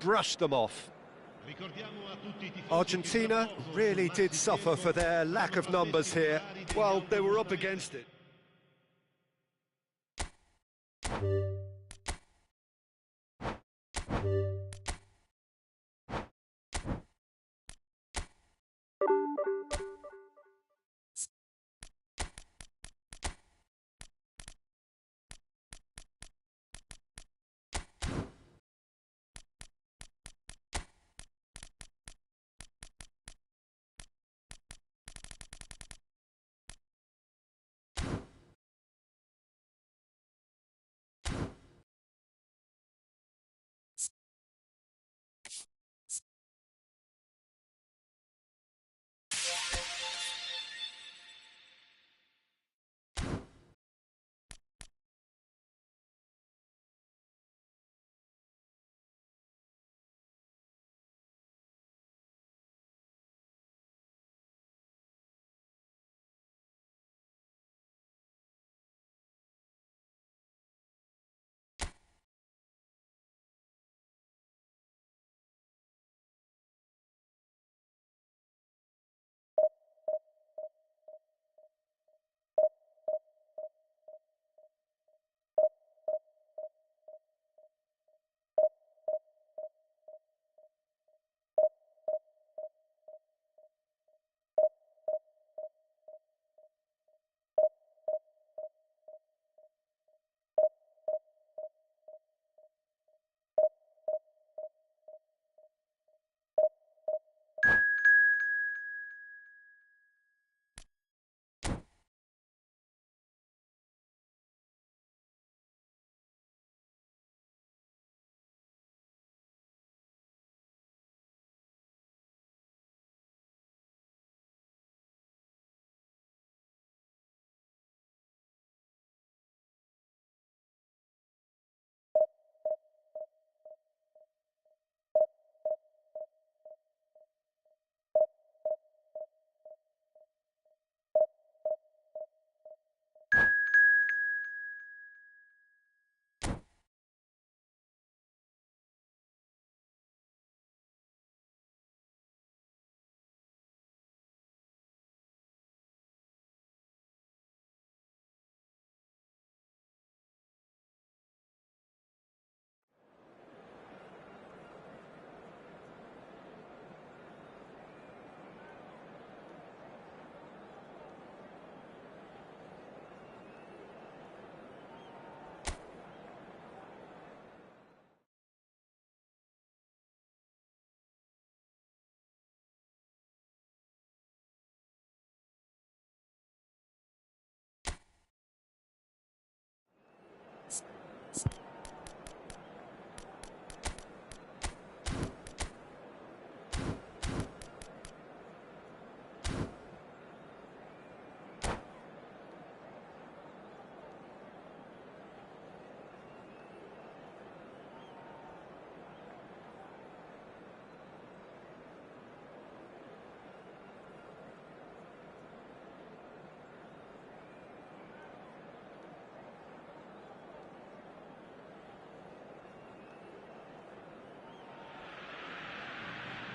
brushed them off. Argentina really did suffer for their lack of numbers here. Well, they were up against it.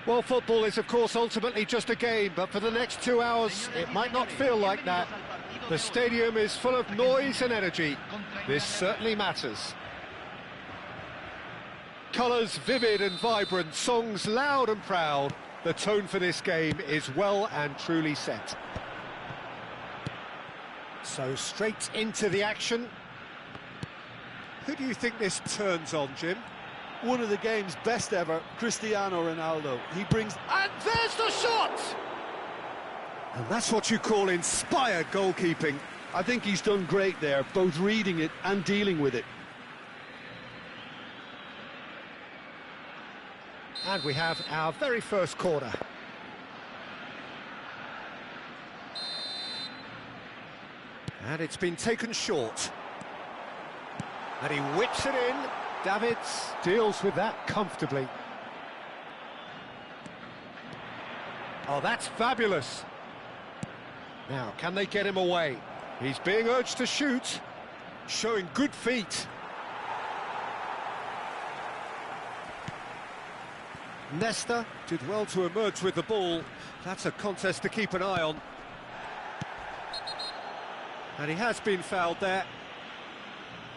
Well, football is, of course, ultimately just a game, but for the next 2 hours, it might not feel like that. The stadium is full of noise and energy. This certainly matters. Colours vivid and vibrant, songs loud and proud. The tone for this game is well and truly set. So straight into the action. Who do you think this turns on, Jim? One of the game's best ever, Cristiano Ronaldo. He brings... And there's the shot! And that's what you call inspired goalkeeping. I think he's done great there, both reading it and dealing with it. And we have our very first corner. And it's been taken short. And he whips it in. Davids deals with that comfortably. Oh, that's fabulous. Now, can they get him away? He's being urged to shoot, showing good feet. Nesta did well to emerge with the ball. That's a contest to keep an eye on. And he has been fouled there.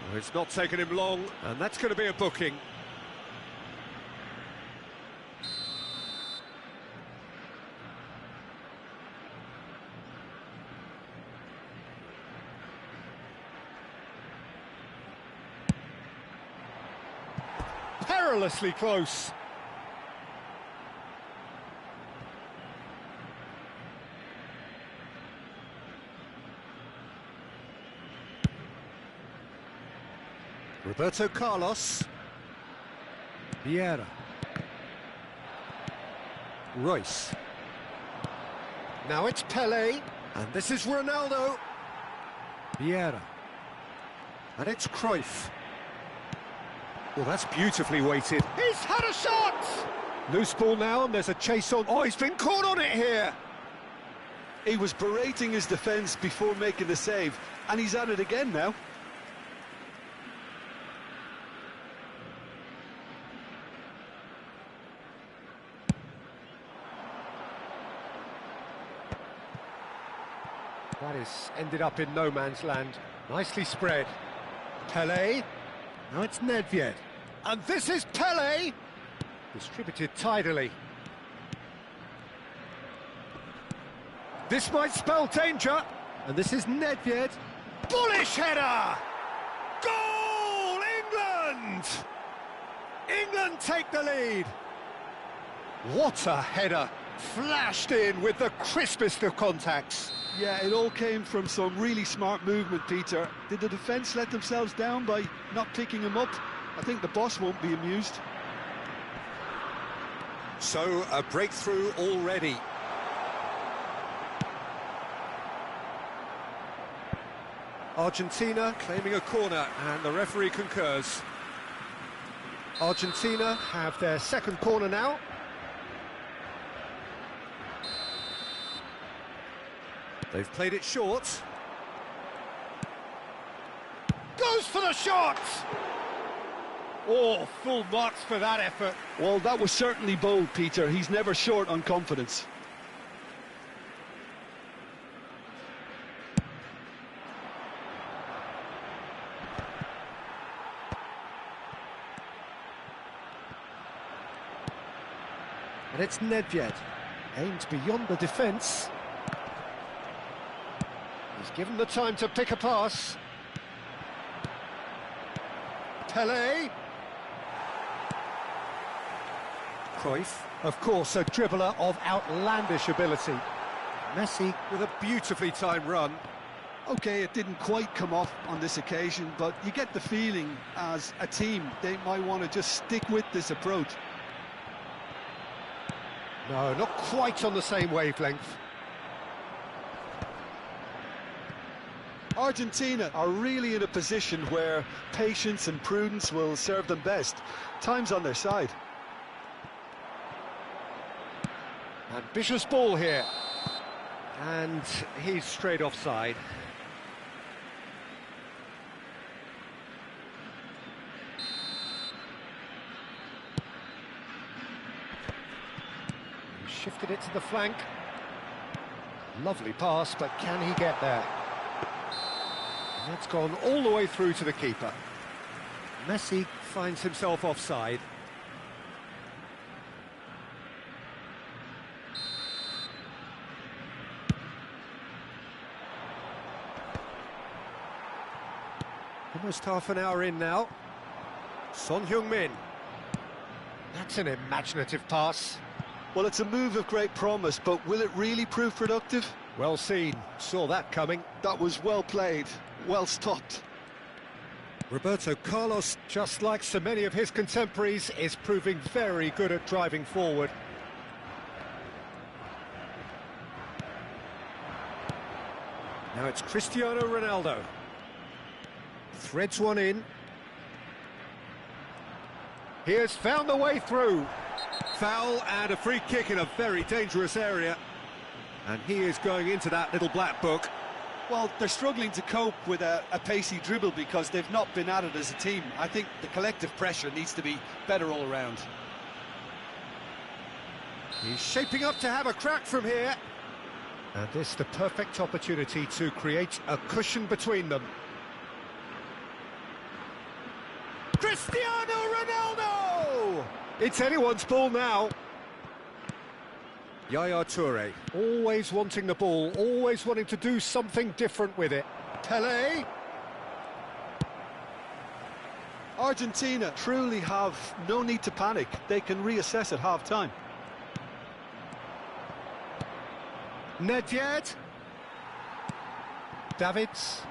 Well, it's not taken him long, and that's going to be a booking. Perilously close. Roberto Carlos. Vieira. Royce. Now it's Pelé, and this is Ronaldo. Vieira. And it's Cruyff. Well, that's beautifully weighted. He's had a shot! Loose ball now, and there's a chase on. Oh, he's been caught on it here! He was berating his defence before making the save, and he's at it again now. That is ended up in no man's land. Nicely spread. Pelé. Now it's Nedved. And this is Pelé! Distributed tidily. This might spell danger. And this is Nedved. Bullish header! Goal! England! England take the lead. What a header! Flashed in with the crispest of contacts. Yeah, it all came from some really smart movement, Peter. Did the defence let themselves down by not picking him up? I think the boss won't be amused. So, a breakthrough already. Argentina claiming a corner, and the referee concurs. Argentina have their second corner now. They've played it short. Goes for the shot! Oh, full marks for that effort. Well, that was certainly bold, Peter. He's never short on confidence. And it's Nedved. Aimed beyond the defence. He's given the time to pick a pass. Pelé. Cruyff, of course, a dribbler of outlandish ability. Messi with a beautifully timed run. OK, it didn't quite come off on this occasion, but you get the feeling as a team they might want to just stick with this approach. No, not quite on the same wavelength. Argentina are really in a position where patience and prudence will serve them best. Time's on their side. Ambitious ball here. And he's straight offside. He shifted it to the flank. Lovely pass, but can he get there? And it's gone all the way through to the keeper. Messi finds himself offside. Almost half an hour in now. Son Heung-min. That's an imaginative pass. Well, it's a move of great promise, but will it really prove productive? Well seen. Saw that coming. That was well played, well stopped. Roberto Carlos, just like so many of his contemporaries, is proving very good at driving forward. Now it's Cristiano Ronaldo. Threads one in. He has found the way through. Foul and a free kick in a very dangerous area. And he is going into that little black book. Well, they're struggling to cope with a pacey dribble because they've not been at it as a team. I think the collective pressure needs to be better all around. He's shaping up to have a crack from here. And this the perfect opportunity to create a cushion between them. Cristiano Ronaldo! It's anyone's ball now. Yaya Toure, always wanting the ball, always wanting to do something different with it. Pelé. Argentina truly have no need to panic. They can reassess at half-time. Nedved. Davids.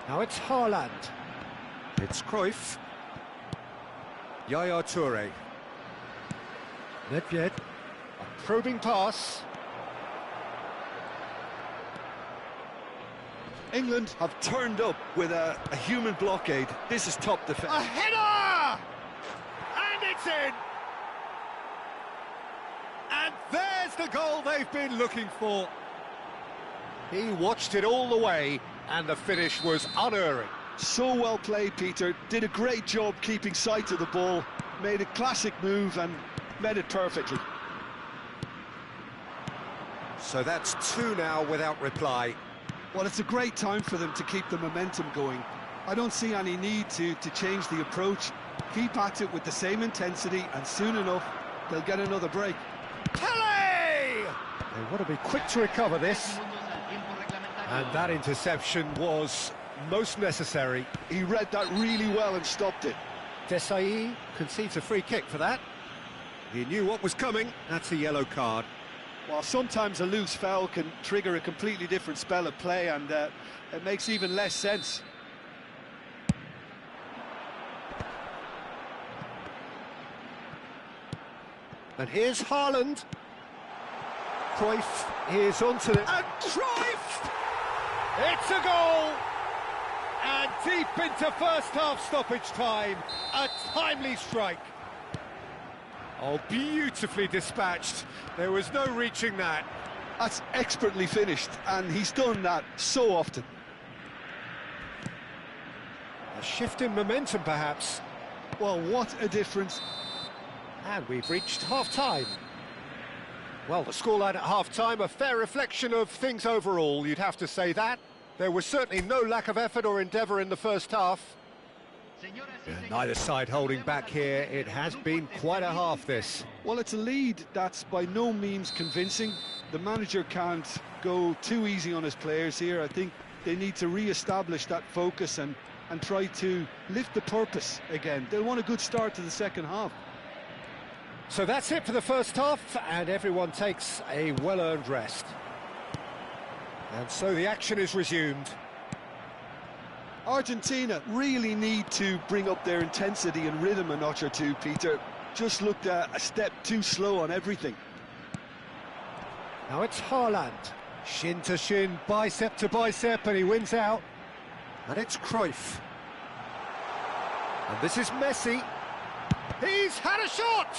Now it's Haaland. It's Cruyff. Yaya Toure. Nedved. A probing pass. England have turned up with a human blockade. This is top defence. A header! And it's in! And there's the goal they've been looking for. He watched it all the way, and the finish was unerring. So well played, Peter. Did a great job keeping sight of the ball. Made a classic move and met it perfectly. So that's two now without reply. Well, it's a great time for them to keep the momentum going. I don't see any need to change the approach. Keep at it with the same intensity, and soon enough, they'll get another break. Pelé! They want to be quick to recover this. And that interception was most necessary. He read that really well and stopped it. Desai concedes a free kick for that. He knew what was coming. That's a yellow card. Well, sometimes a loose foul can trigger a completely different spell of play, and it makes even less sense. And here's Haaland. Cruyff is onto it. And Cruyff! It's a goal! And deep into first half stoppage time, a timely strike. Oh, beautifully dispatched. There was no reaching that. That's expertly finished, and he's done that so often. A shift in momentum, perhaps. Well, what a difference. And we've reached half-time. Well, the scoreline at half-time, a fair reflection of things overall, you'd have to say that. There was certainly no lack of effort or endeavour in the first half. Neither side holding back here. It has been quite a half, this. Well, it's a lead that's by no means convincing. The manager can't go too easy on his players here. I think they need to re-establish that focus and try to lift the purpose again. They'll want a good start to the second half. So that's it for the first half, and everyone takes a well-earned rest. And so the action is resumed. Argentina really need to bring up their intensity and rhythm a notch or two, Peter. Just looked a step too slow on everything. Now it's Haaland. Shin to shin, bicep to bicep, and he wins out. And it's Cruyff. And this is Messi. He's had a shot!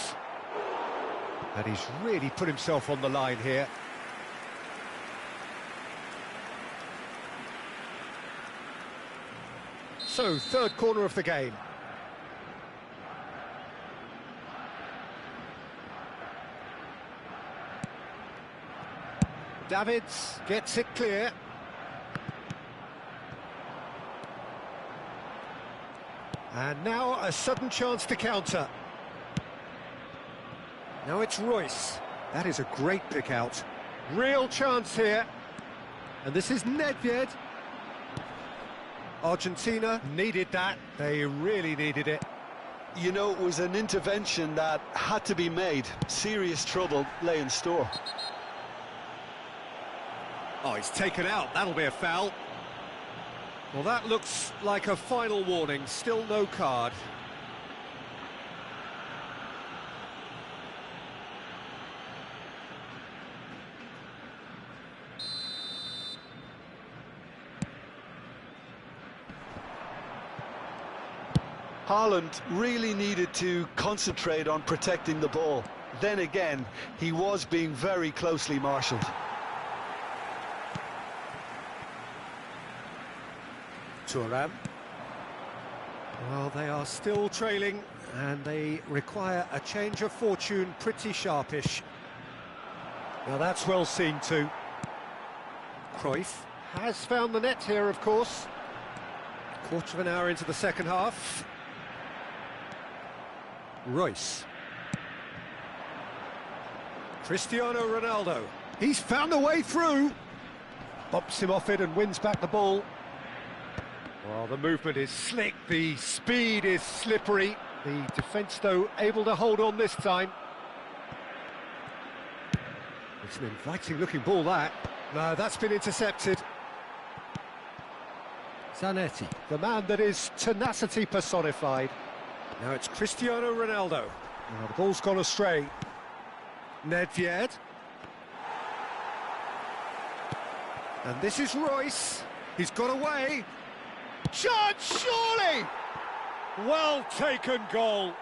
And he's really put himself on the line here. So, third corner of the game. Davids gets it clear. And now a sudden chance to counter. Now it's Royce. That is a great pick out. Real chance here. And this is Nedved. Argentina needed that. They really needed it. You know, it was an intervention that had to be made. Serious trouble lay in store. Oh, he's taken out. That'll be a foul. Well, that looks like a final warning. Still no card. Haaland really needed to concentrate on protecting the ball. Then again, he was being very closely marshalled. Thuram. Well, they are still trailing and they require a change of fortune pretty sharpish. Now that's well seen too. Cruyff has found the net here, of course. Quarter of an hour into the second half. Royce. Cristiano Ronaldo. He's found a way through. Bumps him off it and wins back the ball. Well, the movement is slick, the speed is slippery. The defence, though, able to hold on this time. It's an inviting-looking ball, that. No, that's been intercepted. Zanetti, the man that is tenacity personified. Now it's Cristiano Ronaldo. Now the ball's gone astray. Nedved. And this is Royce. He's got away. Chance, surely! Well taken goal.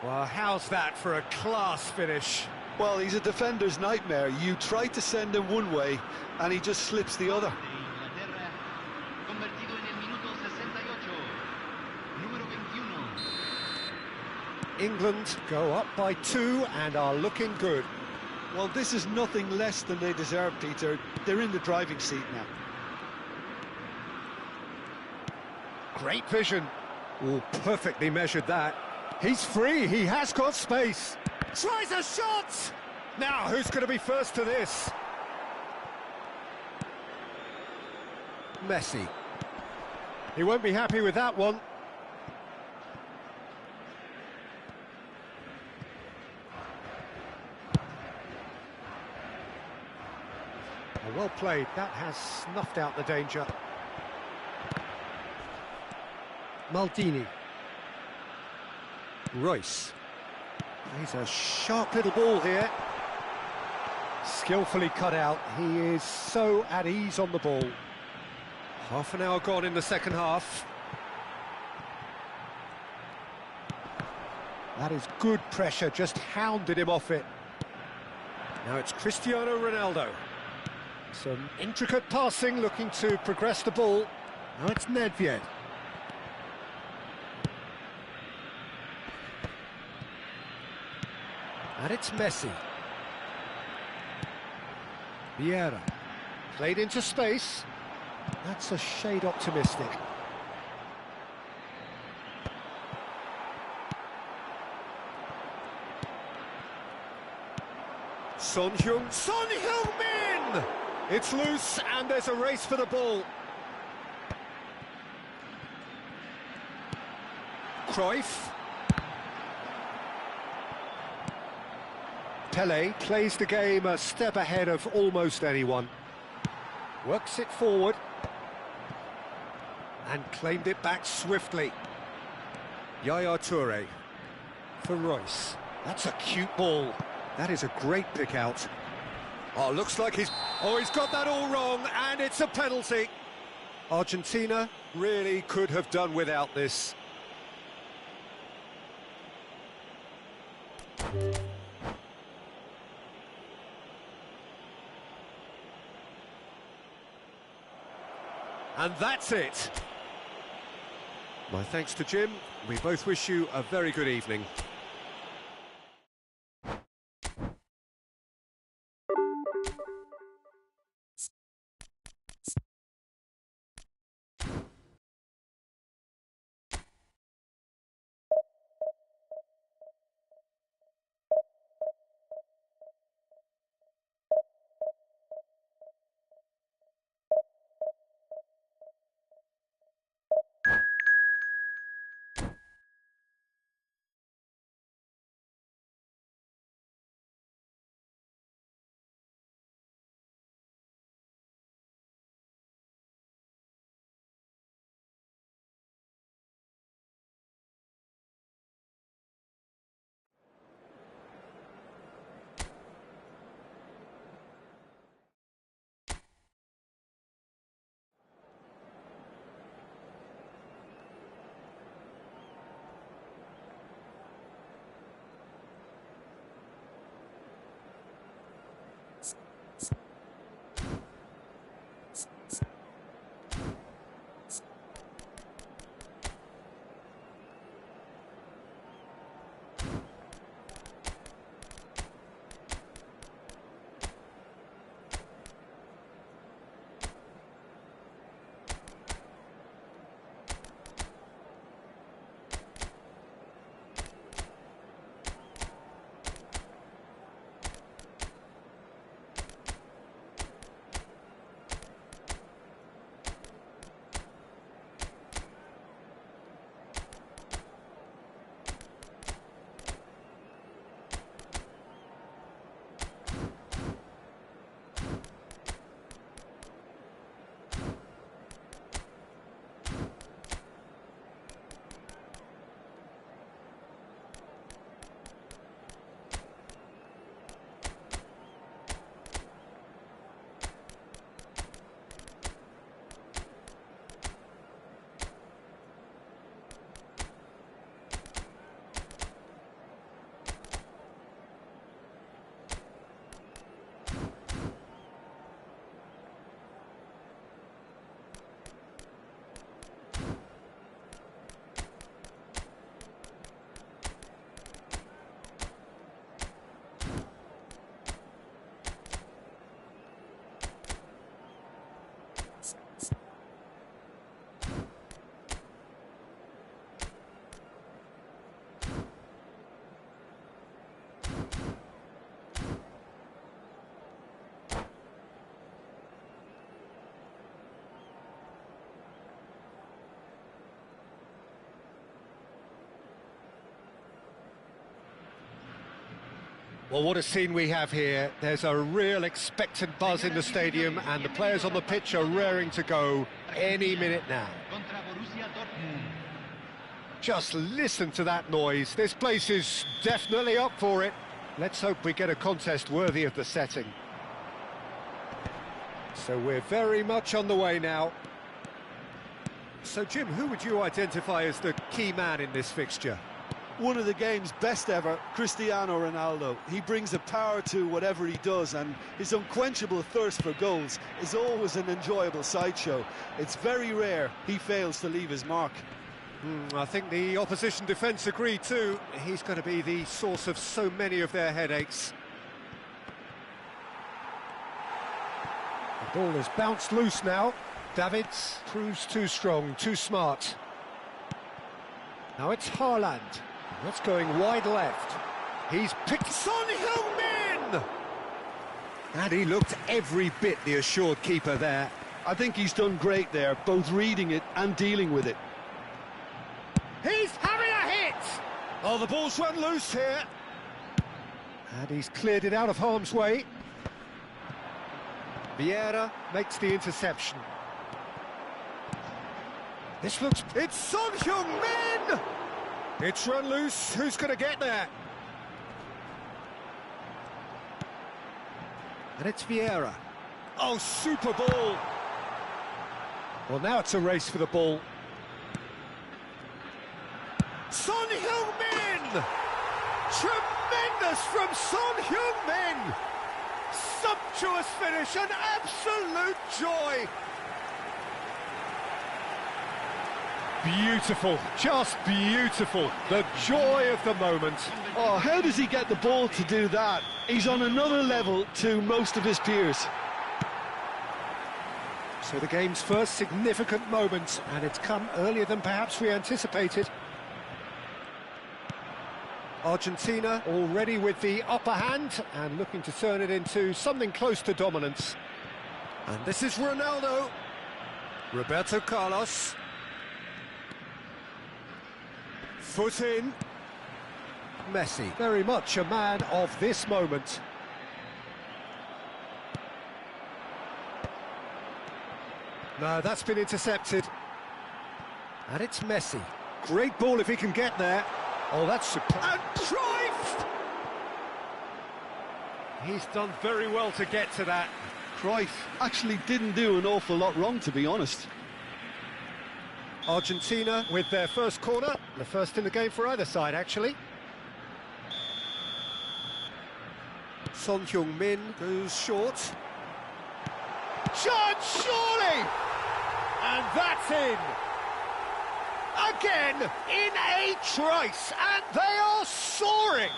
Well, how's that for a class finish? Well, he's a defender's nightmare. You try to send him one way, and he just slips the other. England go up by 2 and are looking good. Well, this is nothing less than they deserve, Peter. They're in the driving seat now. Great vision. Oh, perfectly measured that. He's free, he has got space. Tries a shot! Now, who's going to be first to this? Messi. He won't be happy with that one. Well played, that has snuffed out the danger. Maldini. Royce. He's a sharp little ball here. Skillfully cut out, he is so at ease on the ball. Half an hour gone in the second half. That is good pressure, just hounded him off it. Now it's Cristiano Ronaldo. Some intricate passing, looking to progress the ball. Now it's Nedved. And it's Messi. Vieira. Played into space. That's a shade optimistic. Son Heung-min! It's loose and there's a race for the ball. Cruyff. Pelé plays the game a step ahead of almost anyone. Works it forward. And claimed it back swiftly. Yaya Toure for Royce. That's a cute ball. That is a great pick out. Oh, looks like he's got that all wrong, and it's a penalty. Argentina really could have done without this. And that's it. My thanks to Jim. We both wish you a very good evening. Well, what a scene we have here. There's a real expectant buzz in the stadium, and the players on the pitch are raring to go any minute now. Just listen to that noise. This place is definitely up for it. Let's hope we get a contest worthy of the setting. So we're very much on the way now. So, Jim, who would you identify as the key man in this fixture? One of the game's best ever, Cristiano Ronaldo. He brings a power to whatever he does, and his unquenchable thirst for goals is always an enjoyable sideshow. It's very rare he fails to leave his mark. I think the opposition defence agree too. He's going to be the source of so many of their headaches. The ball is bounced loose now. Davids proves too strong, too smart. Now it's Haaland. That's going wide left. He's picked Son Heung-min! And he looked every bit the assured keeper there. I think he's done great there, both reading it and dealing with it. He's having a hit! Oh, the ball's run loose here. And he's cleared it out of harm's way. Vieira makes the interception. This looks... It's Son Heung-min! It's run loose. Who's going to get there? And it's Vieira. Oh, super ball! Well, now it's a race for the ball. Son Heung-min! Tremendous from Son Heung-min! Sumptuous finish, an absolute joy! Beautiful, just beautiful, the joy of the moment. Oh, how does he get the ball to do that? He's on another level to most of his peers. So the game's first significant moment, and it's come earlier than perhaps we anticipated. Argentina already with the upper hand and looking to turn it into something close to dominance. And this is Ronaldo. Roberto Carlos. Foot in. Messi, very much a man of this moment. No, that's been intercepted. And it's Messi. Great ball if he can get there. Oh, that's superb. And Cruyff! He's done very well to get to that. Cruyff actually didn't do an awful lot wrong, to be honest. Argentina with their first corner, the first in the game for either side, actually. Son Heung-min goes short. Chance, surely! And that's in! Again, in a trice, and they are soaring!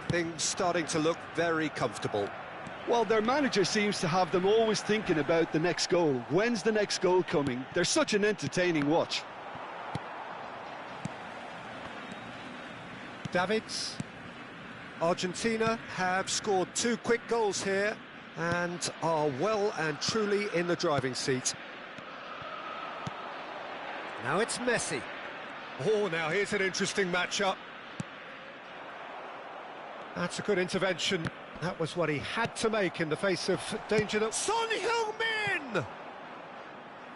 Things starting to look very comfortable. Well, their manager seems to have them always thinking about the next goal. When's the next goal coming? They're such an entertaining watch. Davids. Argentina have scored 2 quick goals here and are well and truly in the driving seat. Now it's Messi. Oh, now here's an interesting matchup. That's a good intervention. That was what he had to make in the face of danger. That Son Heung-min!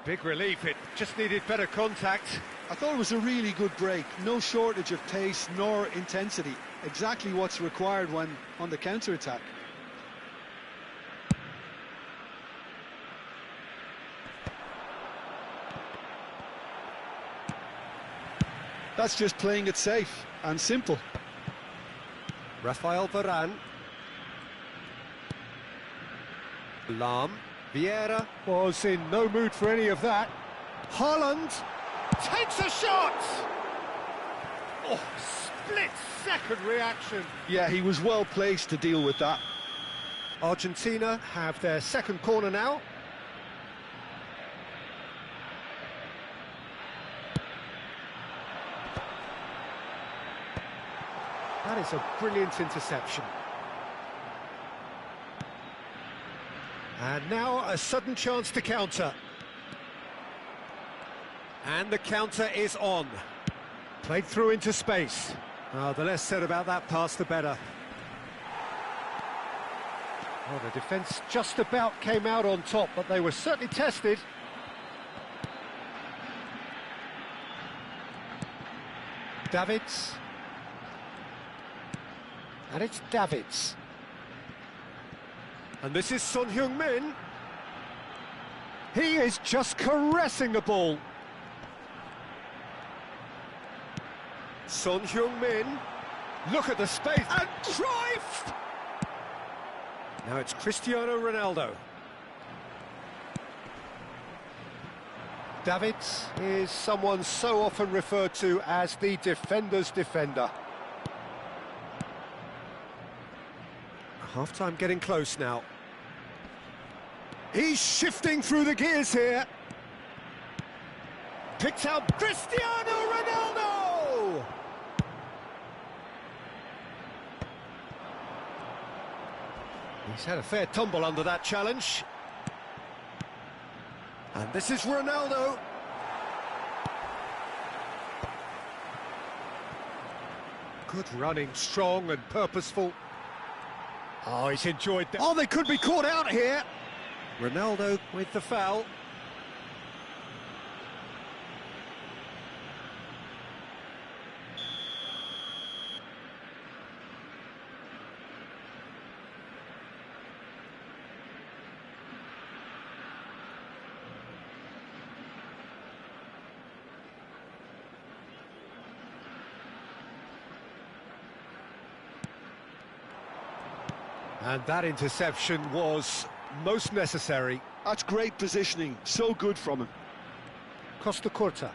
Big relief, it just needed better contact. I thought it was a really good break. No shortage of pace nor intensity. Exactly what's required when on the counter-attack. That's just playing it safe and simple. Rafael Varane. Lahm. Vieira was in no mood for any of that. Haaland takes a shot! Oh, split-second reaction. Yeah, he was well placed to deal with that. Argentina have their second corner now. That is a brilliant interception. And now a sudden chance to counter. And the counter is on. Played through into space. The less said about that pass, the better. Well, the defence just about came out on top, but they were certainly tested. Davids. And it's Davids. And this is Son Heung-min. He is just caressing the ball. Son Heung-min. Look at the space. And Cruyff! Now it's Cristiano Ronaldo. Davids is someone so often referred to as the defender's defender. Half-time getting close now. He's shifting through the gears here. Picks out Cristiano Ronaldo! He's had a fair tumble under that challenge. And this is Ronaldo. Good running, strong and purposeful. Oh, he's enjoyed that. Oh, they could be caught out here. Ronaldo with the foul. And that interception was most necessary. That's great positioning, so good from him. Costa Curta.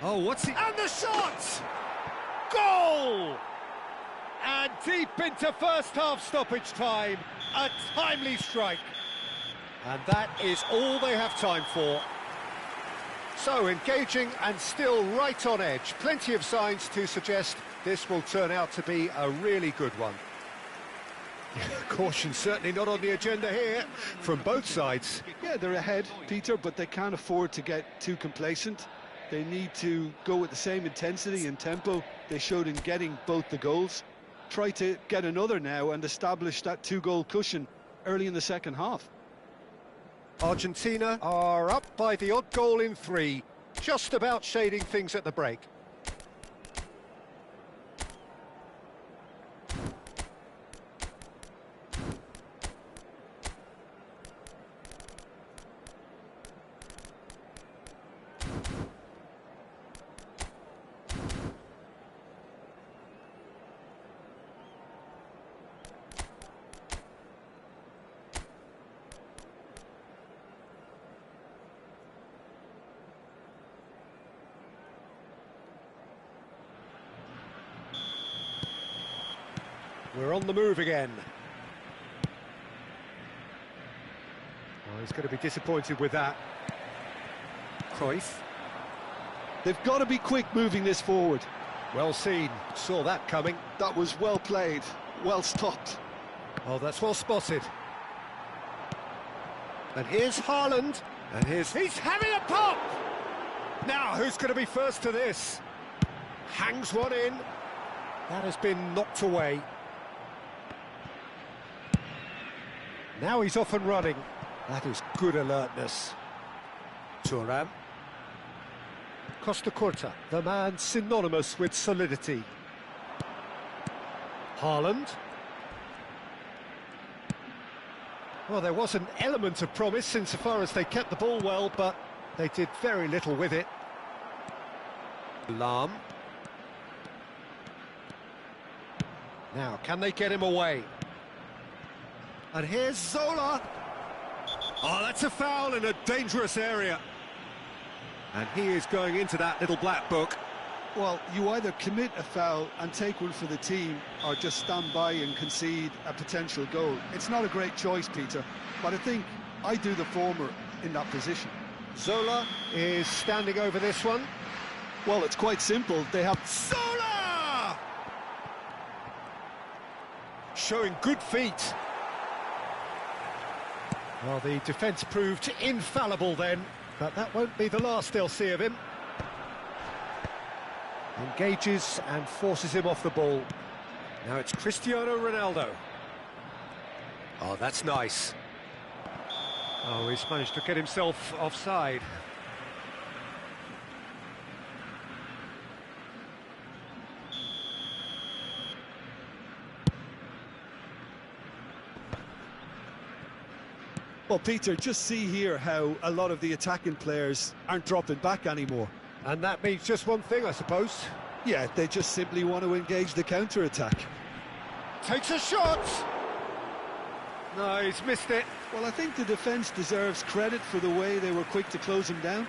Oh, what's he... And the shot! Goal! And deep into first half stoppage time, a timely strike. And that is all they have time for. So engaging and still right on edge. Plenty of signs to suggest this will turn out to be a really good one. Caution certainly not on the agenda here from both sides. Yeah, they're ahead, Peter, but they can't afford to get too complacent. They need to go with the same intensity and tempo they showed in getting both the goals. Try to get another now and establish that two-goal cushion early in the second half. Argentina are up by the odd goal in 3, just about shading things at the break. We're on the move again. Oh, he's going to be disappointed with that. Cruyff. They've got to be quick moving this forward. Well seen, saw that coming. That was well played, well stopped. Oh, that's well spotted. And here's Haaland. And he's having a pop! Now, who's going to be first to this? Hangs one in. That has been knocked away. Now he's off and running. That is good alertness. Thuram. Costa Curta, the man synonymous with solidity. Haaland. Well, there was an element of promise insofar as they kept the ball well, but they did very little with it. Lahm. Now, can they get him away? And here's Zola. Oh, that's a foul in a dangerous area. And he is going into that little black book. Well, you either commit a foul and take one for the team, or just stand by and concede a potential goal. It's not a great choice, Peter, but I think I do the former in that position. Zola is standing over this one. Well, it's quite simple. They have... Zola! Showing good feet. Well, the defence proved infallible then, But that won't be the last they'll see of him. Engages and forces him off the ball. Now it's Cristiano Ronaldo. Oh, that's nice. Oh, he's managed to get himself offside. Well, Peter, just see here how a lot of the attacking players aren't dropping back anymore. And that means just one thing, I suppose. Yeah, they just simply want to engage the counter-attack. Takes a shot! No, he's missed it. Well, I think the defence deserves credit for the way they were quick to close him down.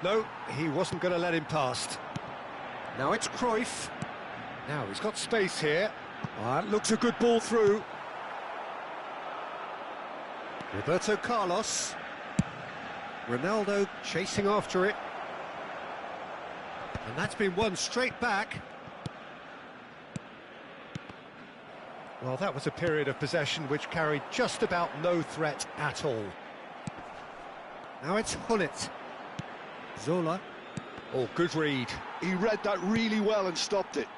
No, he wasn't going to let him past. Now it's Cruyff. Now he's got space here. That looks a good ball through. Roberto Carlos. Ronaldo chasing after it. And that's been won straight back. Well, that was a period of possession which carried just about no threat at all. Now it's Hullet. Zola. Oh, good read. He read that really well and stopped it.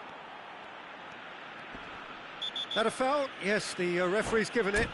That a foul? Yes, the referee's given it.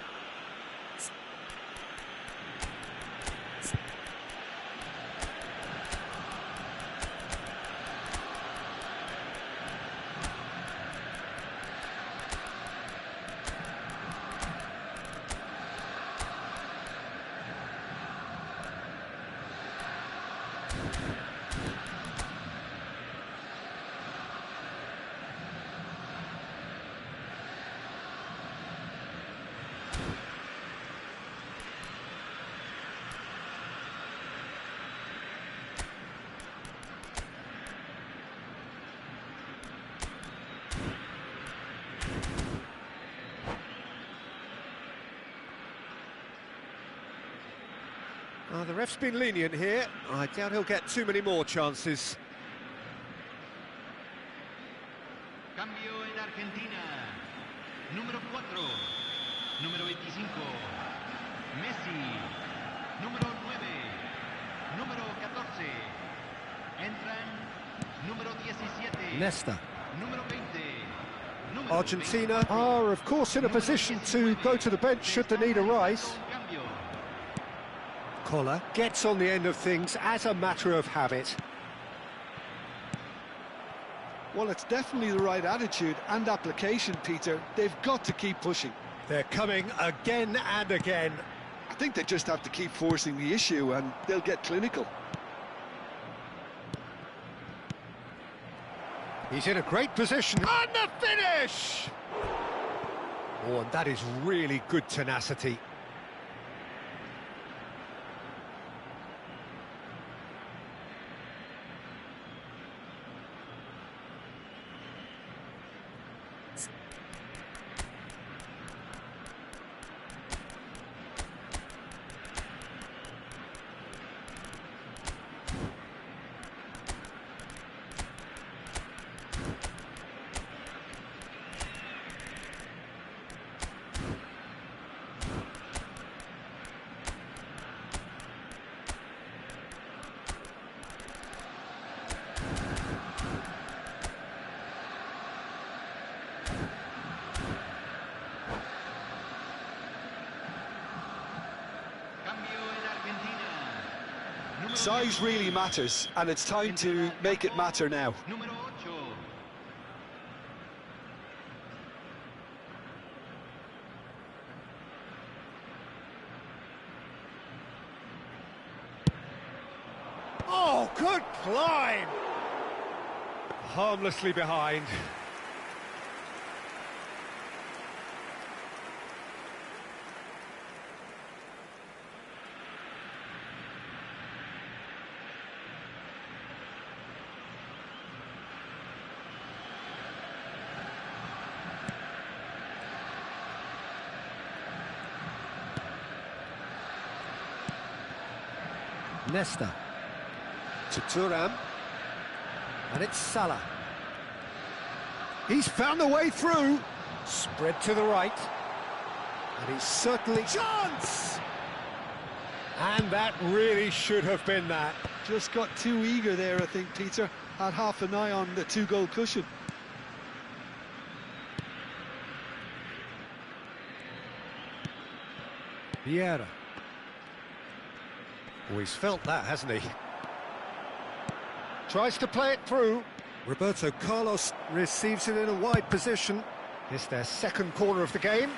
The ref's been lenient here. I doubt he'll get too many more chances. Cambio en Argentina. Número 4. Número 25. Messi. Número 9. Número 14. Entran. Número 17. Nesta. Número 20. Número Argentina are, of course, in a position to go to the bench should the need arise. Collar gets on the end of things as a matter of habit. Well, it's definitely the right attitude and application, Peter. They've got to keep pushing. They're coming again and again. I think they just have to keep forcing the issue and they'll get clinical. He's in a great position. And the finish! Oh, and that is really good tenacity. Size really matters, and it's time to make it matter now. Número 8. Oh, good climb! Harmlessly behind. Nesta to Thuram, and it's Salah. He's found a way through. Spread to the right. And he's certainly... Chance! And that really should have been that. Just got too eager there, I think, Peter. Had half an eye on the two-goal cushion. Vieira. Oh, he's felt that, hasn't he? Tries to play it through. Roberto Carlos receives it in a wide position. It's their second corner of the game.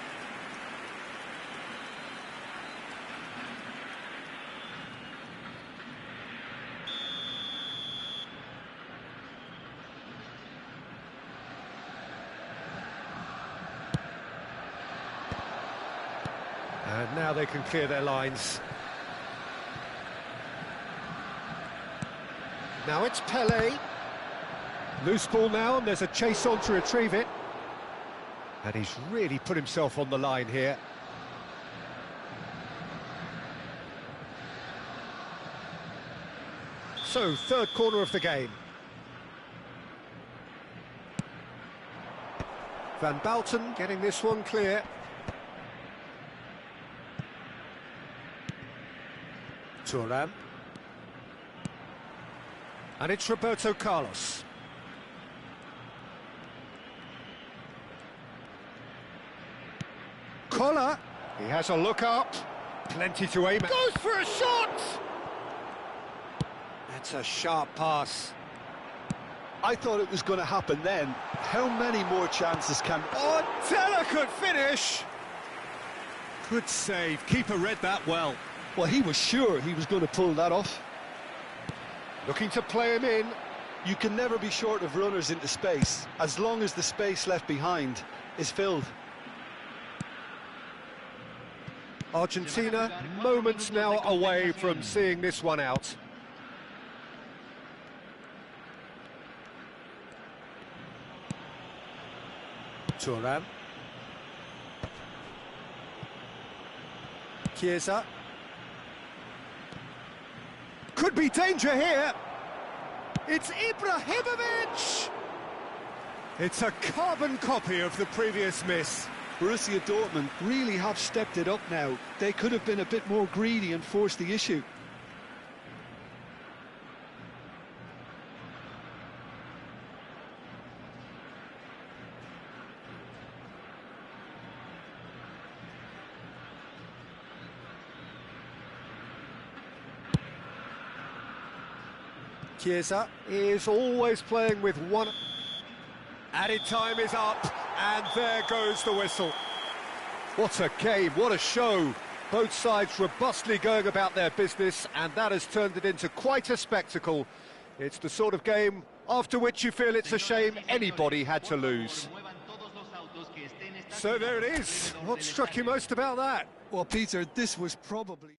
And now they can clear their lines. Now it's Pele. Loose ball now, and there's a chase on to retrieve it. And he's really put himself on the line here. So, third corner of the game. Van Balten getting this one clear. Thuram. And it's Roberto Carlos. Collar. He has a look up. Plenty to aim at. Goes for a shot! That's a sharp pass. I thought it was going to happen then. How many more chances can... Oh, delicate finish! Good save. Keeper read that well. Well, he was sure he was going to pull that off. Looking to play him in. You can never be short of runners into space, as long as the space left behind is filled. Argentina, moments now away from seeing this one out. Thuram. Chiesa. Could be danger here. It's Ibrahimovic! It's a carbon copy of the previous miss. Borussia Dortmund really have stepped it up now. They could have been a bit more greedy and forced the issue. Chiesa is always playing with one. Added time is up, and there goes the whistle. What a game, what a show. Both sides robustly going about their business, and that has turned it into quite a spectacle. It's the sort of game after which you feel it's a shame anybody had to lose. So there it is. What struck you most about that? Well, Peter, this was probably...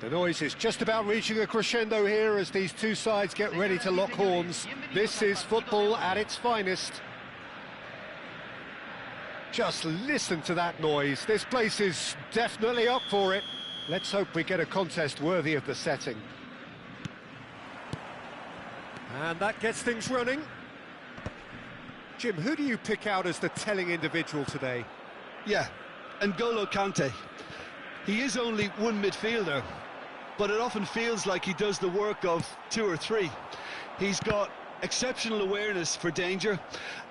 The noise is just about reaching a crescendo here as these two sides get ready to lock horns. This is football at its finest. Just listen to that noise. This place is definitely up for it. Let's hope we get a contest worthy of the setting. And that gets things running. Jim, who do you pick out as the telling individual today? Yeah, N'Golo Kante. He is only one midfielder, but it often feels like he does the work of two or three. He's got exceptional awareness for danger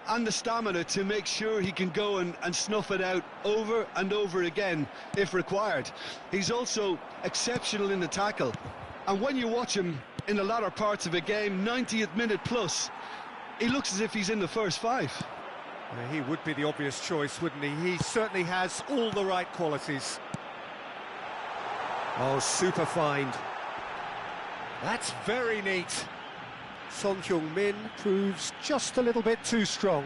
and the stamina to make sure he can go and snuff it out over and over again if required. He's also exceptional in the tackle, and when you watch him in the latter parts of a game, 90th minute plus, he looks as if he's in the first five. He would be the obvious choice, wouldn't he? He certainly has all the right qualities. Oh, super find. That's very neat. Son Heung-min proves just a little bit too strong.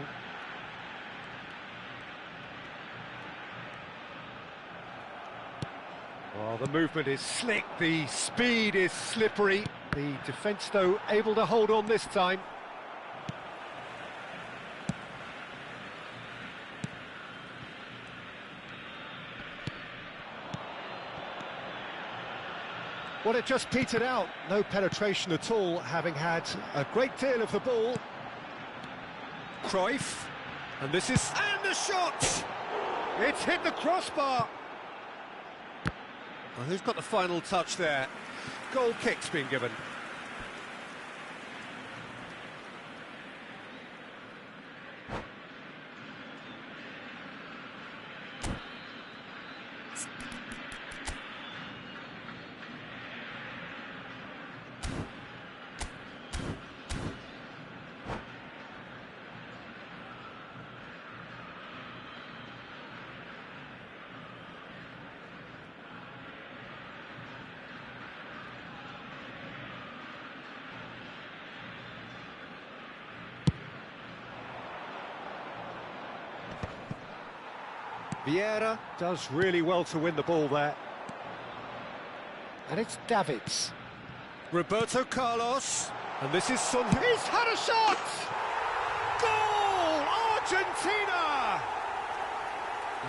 Well, the movement is slick, the speed is slippery. The defence, though, able to hold on this time. Well, it just petered out. No penetration at all, having had a great deal of the ball. Cruyff. And this is... And the shot! It's hit the crossbar. Well, who's got the final touch there? Goal kick's been given. Vieira does really well to win the ball there. And it's Davids. Roberto Carlos. And this is Son. He's had a shot! Goal! Argentina!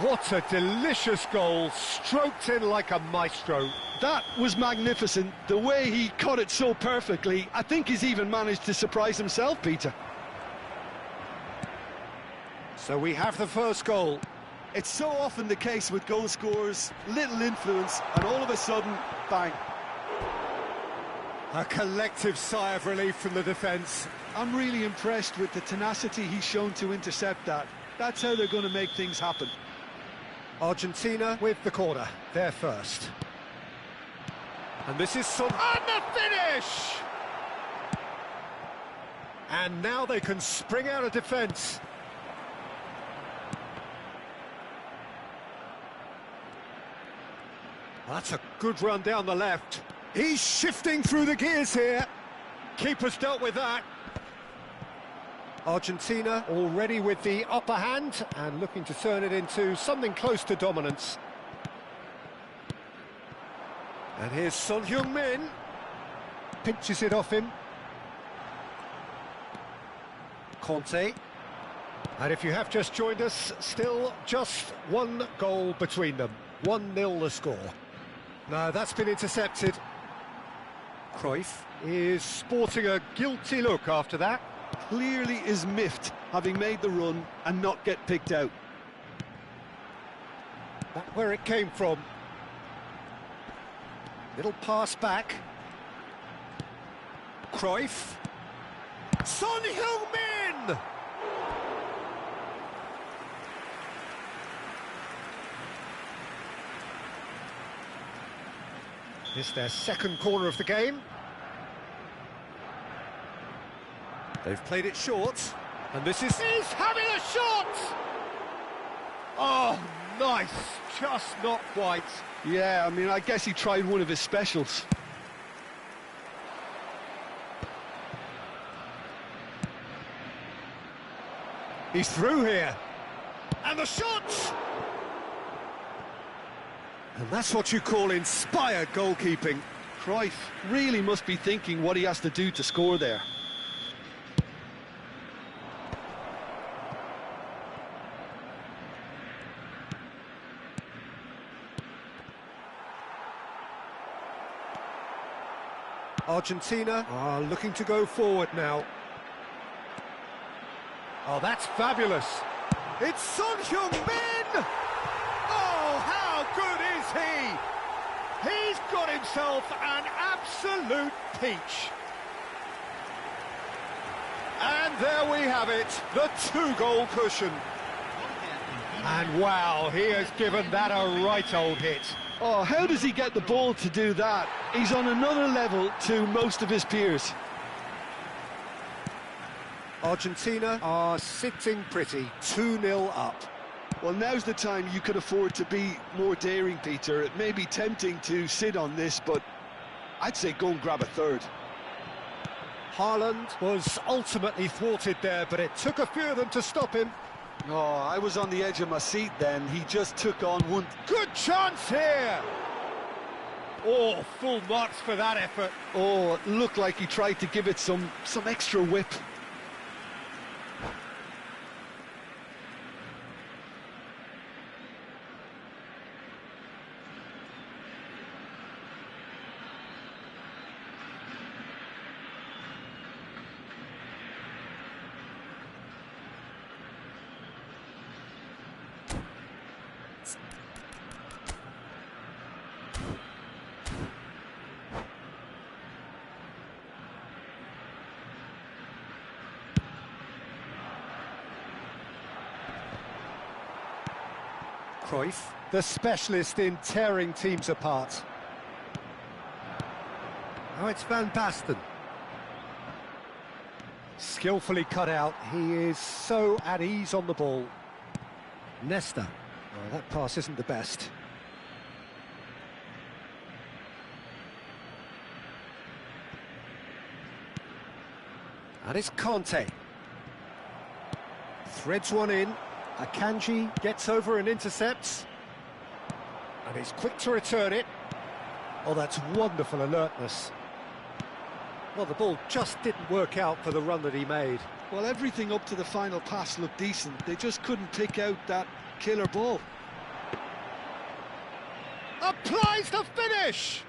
What a delicious goal, stroked in like a maestro. That was magnificent. The way he caught it so perfectly, I think he's even managed to surprise himself, Peter. So we have the first goal. It's so often the case with goal scorers, little influence, and all of a sudden, bang. A collective sigh of relief from the defence. I'm really impressed with the tenacity he's shown to intercept that. That's how they're going to make things happen. Argentina with the corner, they're first. And this is Son. And the finish! And now they can spring out of defence. That's a good run down the left. He's shifting through the gears here. Keeper's dealt with that. Argentina already with the upper hand and looking to turn it into something close to dominance. And here's Son Heung-min. Pinches it off him. Conte. And if you have just joined us, still just one goal between them. 1-0 the score. No, that's been intercepted. Cruyff is sporting a guilty look after that. Clearly is miffed, having made the run and not get picked out. That's where it came from. Little pass back. Cruyff. Son Heung-min! It's their second corner of the game. They've played it short, and this is... He's having a shot! Oh, nice, just not quite. Yeah, I mean, I guess he tried one of his specials. He's through here. And the shot! And that's what you call inspired goalkeeping. Cruyff really must be thinking what he has to do to score there. Argentina are looking to go forward now. Oh, that's fabulous. It's Son Heung-min! Oh, how good is he? He's got himself an absolute peach. And there we have it, the two-goal cushion. And wow, he has given that a right old hit. Oh, how does he get the ball to do that? He's on another level to most of his peers. Argentina are sitting pretty, 2-0 up. Well, now's the time you could afford to be more daring, Peter. It may be tempting to sit on this, but I'd say go and grab a third. Haaland was ultimately thwarted there, but it took a few of them to stop him. Oh, I was on the edge of my seat then. He just took on one. Good chance here! Oh, full marks for that effort. Oh, it looked like he tried to give it some extra whip. Cruyff, the specialist in tearing teams apart. Now it's Van Basten. Skillfully cut out, he is so at ease on the ball. Nesta, oh, that pass isn't the best. And it's Conte. Threads one in. Akanji gets over and intercepts. And he's quick to return it. Oh, that's wonderful alertness. Well, the ball just didn't work out for the run that he made. Well, everything up to the final pass looked decent. They just couldn't pick out that killer ball. Applies the finish!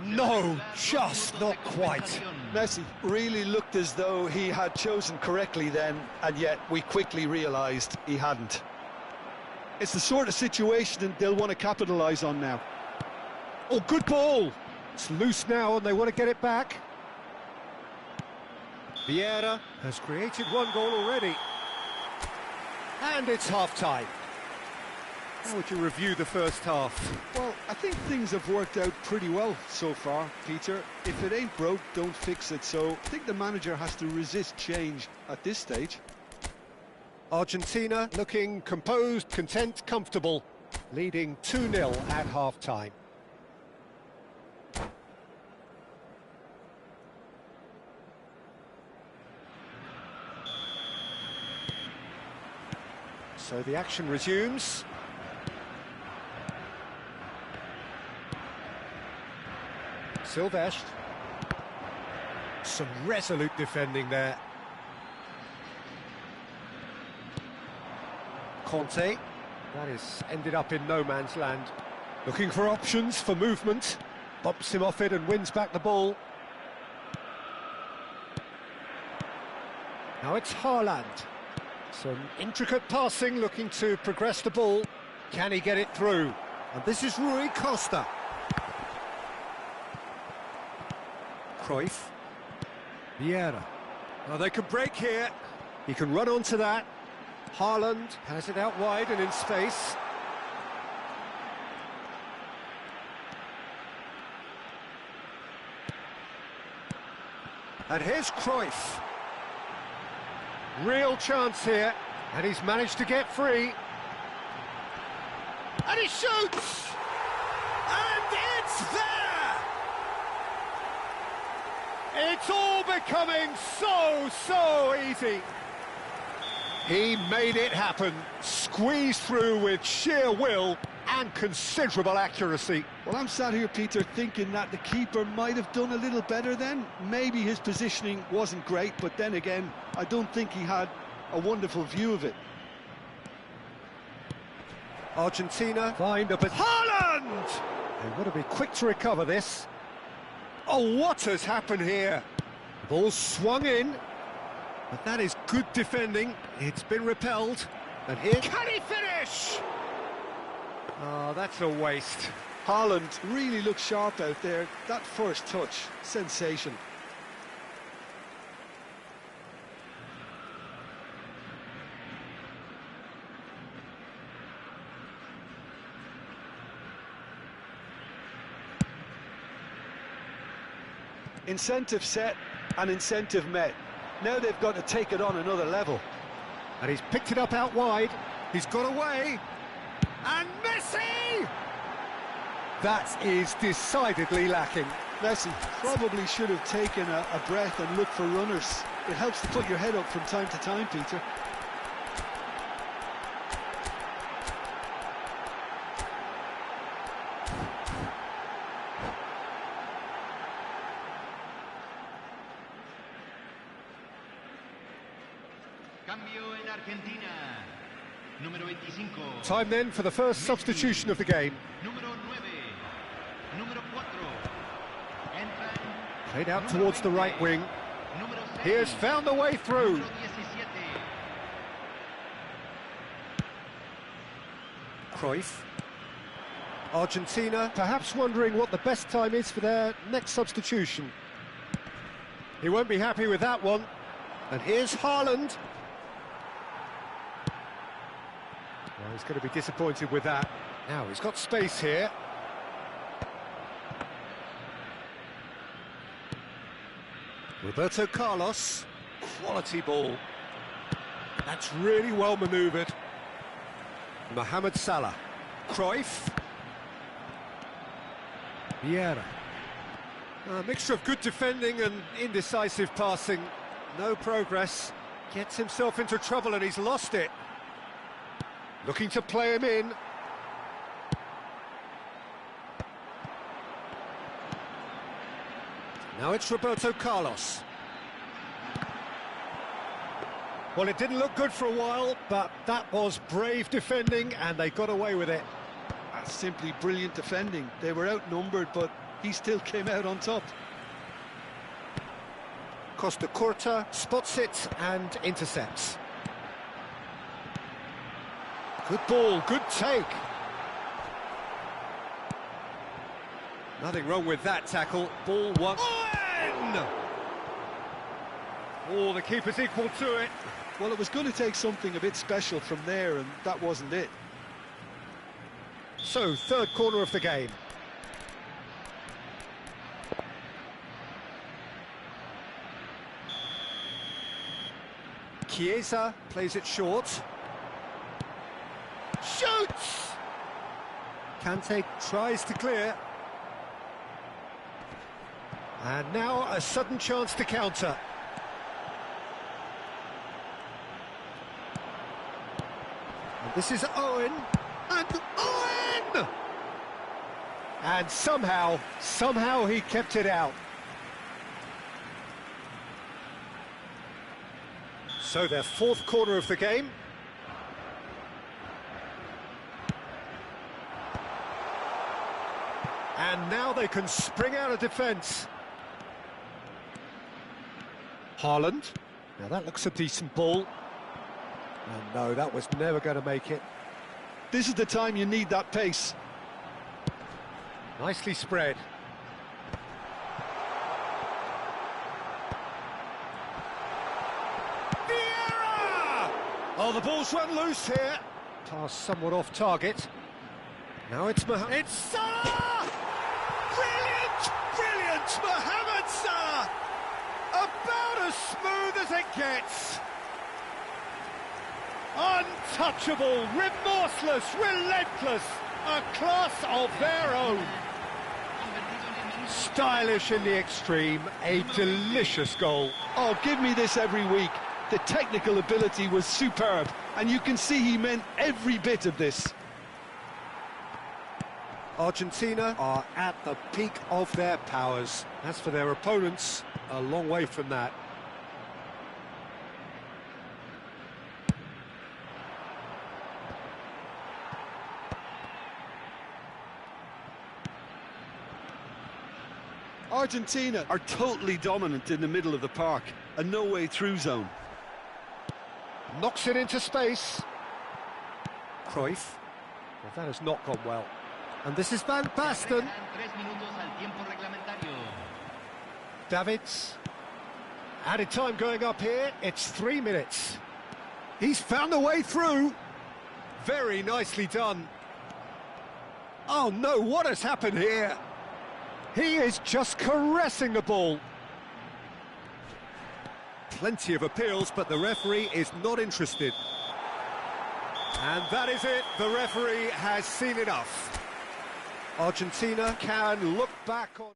No, just not quite. Messi really looked as though he had chosen correctly then, and yet we quickly realised he hadn't. It's the sort of situation they'll want to capitalise on now. Oh, good ball! It's loose now and they want to get it back. Vieira has created one goal already. And it's half-time. How would you review the first half? Well, I think things have worked out pretty well so far, Peter. If it ain't broke, don't fix it. So I think the manager has to resist change at this stage. Argentina looking composed, content, comfortable, leading 2-0 at half-time. So the action resumes. Silvestre. Some resolute defending there. Conte. That is ended up in no man's land. Looking for options for movement. Bumps him off it and wins back the ball. Now it's Haaland. Some intricate passing, looking to progress the ball. Can he get it through? And this is Rui Costa. Cruyff. Vieira. Oh, they can break here. He can run onto that. Haaland has it out wide and in space. And here's Cruyff. Real chance here, and he's managed to get free. And he shoots! And it's there! It's all becoming so easy. He made it happen, squeezed through with sheer will and considerable accuracy. Well, I'm sat here, Peter, thinking that the keeper might have done a little better then. Maybe his positioning wasn't great, but then again, I don't think he had a wonderful view of it. Argentina find up at Haaland! They want to be quick to recover this. Oh, what has happened here? The ball swung in, but that is good defending. It's been repelled, and here... Can he finish? Oh, that's a waste. Haaland really looks sharp out there. That first touch, sensation. Incentive set and incentive met. Now they've got to take it on another level. And he's picked it up out wide. He's got away. And Messi! That is decidedly lacking. Messi probably should have taken a breath and looked for runners. It helps to put your head up from time to time, Peter. Cambio en Argentina. Número 25. Time then for the first substitution of the game. Número 9. Número 4. Entran. Played out Número towards the 20. right wing. Número 6. He has found a way through. Número 17. Cruyff. Argentina perhaps wondering what the best time is for their next substitution. He won't be happy with that one. And here's Haaland. Well, he's going to be disappointed with that. Now, he's got space here. Roberto Carlos. Quality ball. That's really well manoeuvred. Mohamed Salah. Cruyff. Vieira. A mixture of good defending and indecisive passing. No progress. Gets himself into trouble and he's lost it. Looking to play him in. Now it's Roberto Carlos. Well, it didn't look good for a while, but that was brave defending and they got away with it. That's simply brilliant defending. They were outnumbered, but he still came out on top. Costa Curta spots it and intercepts. Good ball, good take. Nothing wrong with that tackle. Ball one. Owen! Oh, the keeper's equal to it. Well, it was going to take something a bit special from there, and that wasn't it. So, third corner of the game. Chiesa plays it short. Shoots! Kante tries to clear. And now a sudden chance to counter. And this is Owen. And Owen! And somehow he kept it out. So their fourth corner of the game. And now they can spring out of defence. Haaland. Now that looks a decent ball. And no, that was never going to make it. This is the time you need that pace. Nicely spread. Vieira! Oh, the ball's run loose here. Pass somewhat off target. Now it's Mohamed. It's Salah! Brilliant! Brilliant! Mohamed Salah! About as smooth as it gets. Untouchable, remorseless, relentless. A class of their own. Stylish in the extreme, a delicious goal. Oh, give me this every week. The technical ability was superb, and you can see he meant every bit of this. Argentina are at the peak of their powers. As for their opponents, a long way from that. Argentina are totally dominant in the middle of the park, a no-way through zone. Knocks it into space. Cruyff. Well, that has not gone well. And this is Van Basten. Davids. Added time going up here. It's 3 minutes. He's found a way through. Very nicely done. Oh no, what has happened here? He is just caressing the ball. Plenty of appeals, but the referee is not interested. And that is it. The referee has seen enough. Argentina can look back on...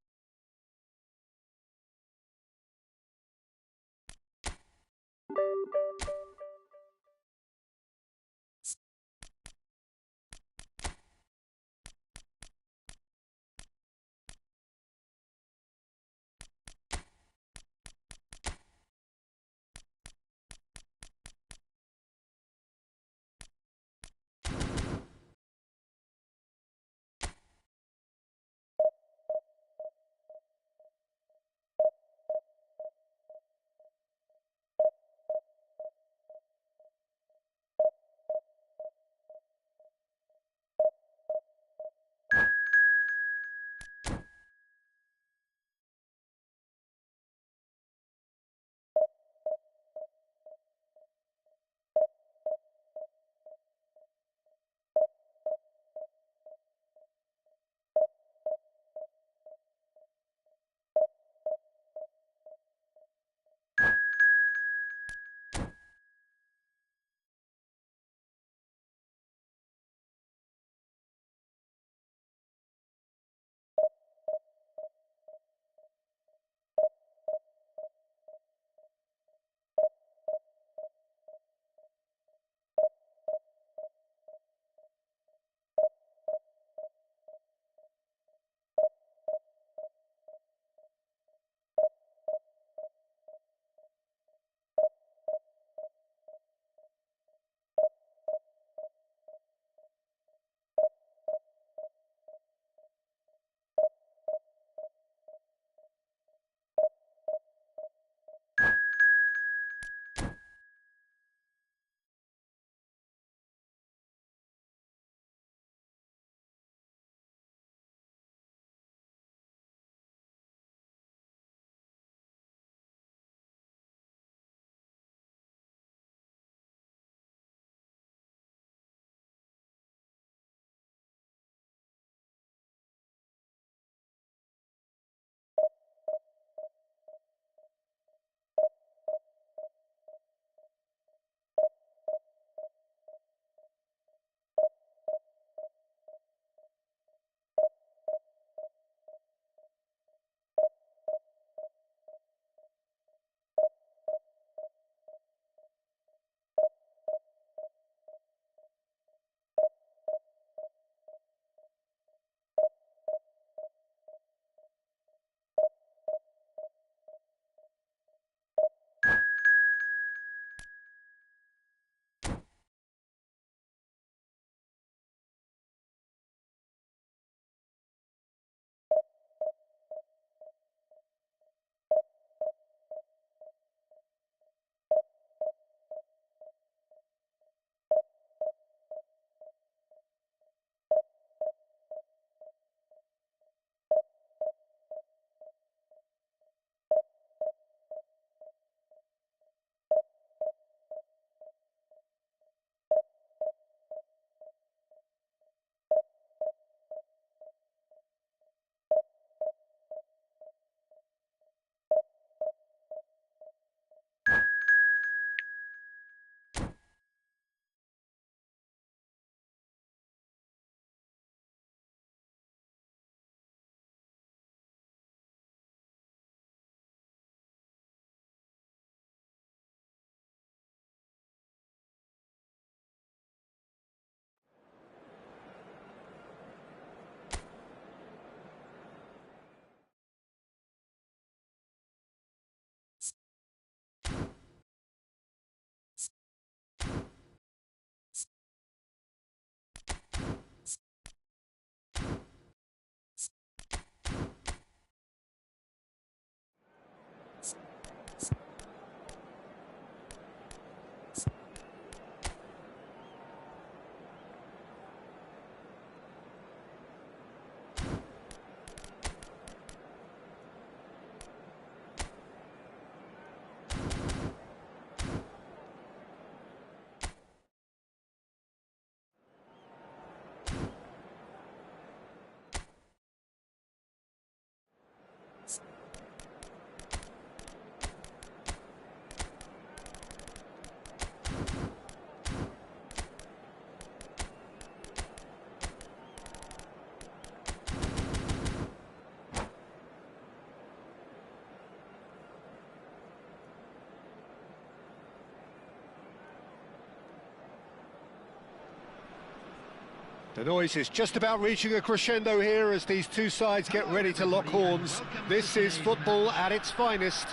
The noise is just about reaching a crescendo here as these two sides get ready to lock horns. This is football at its finest.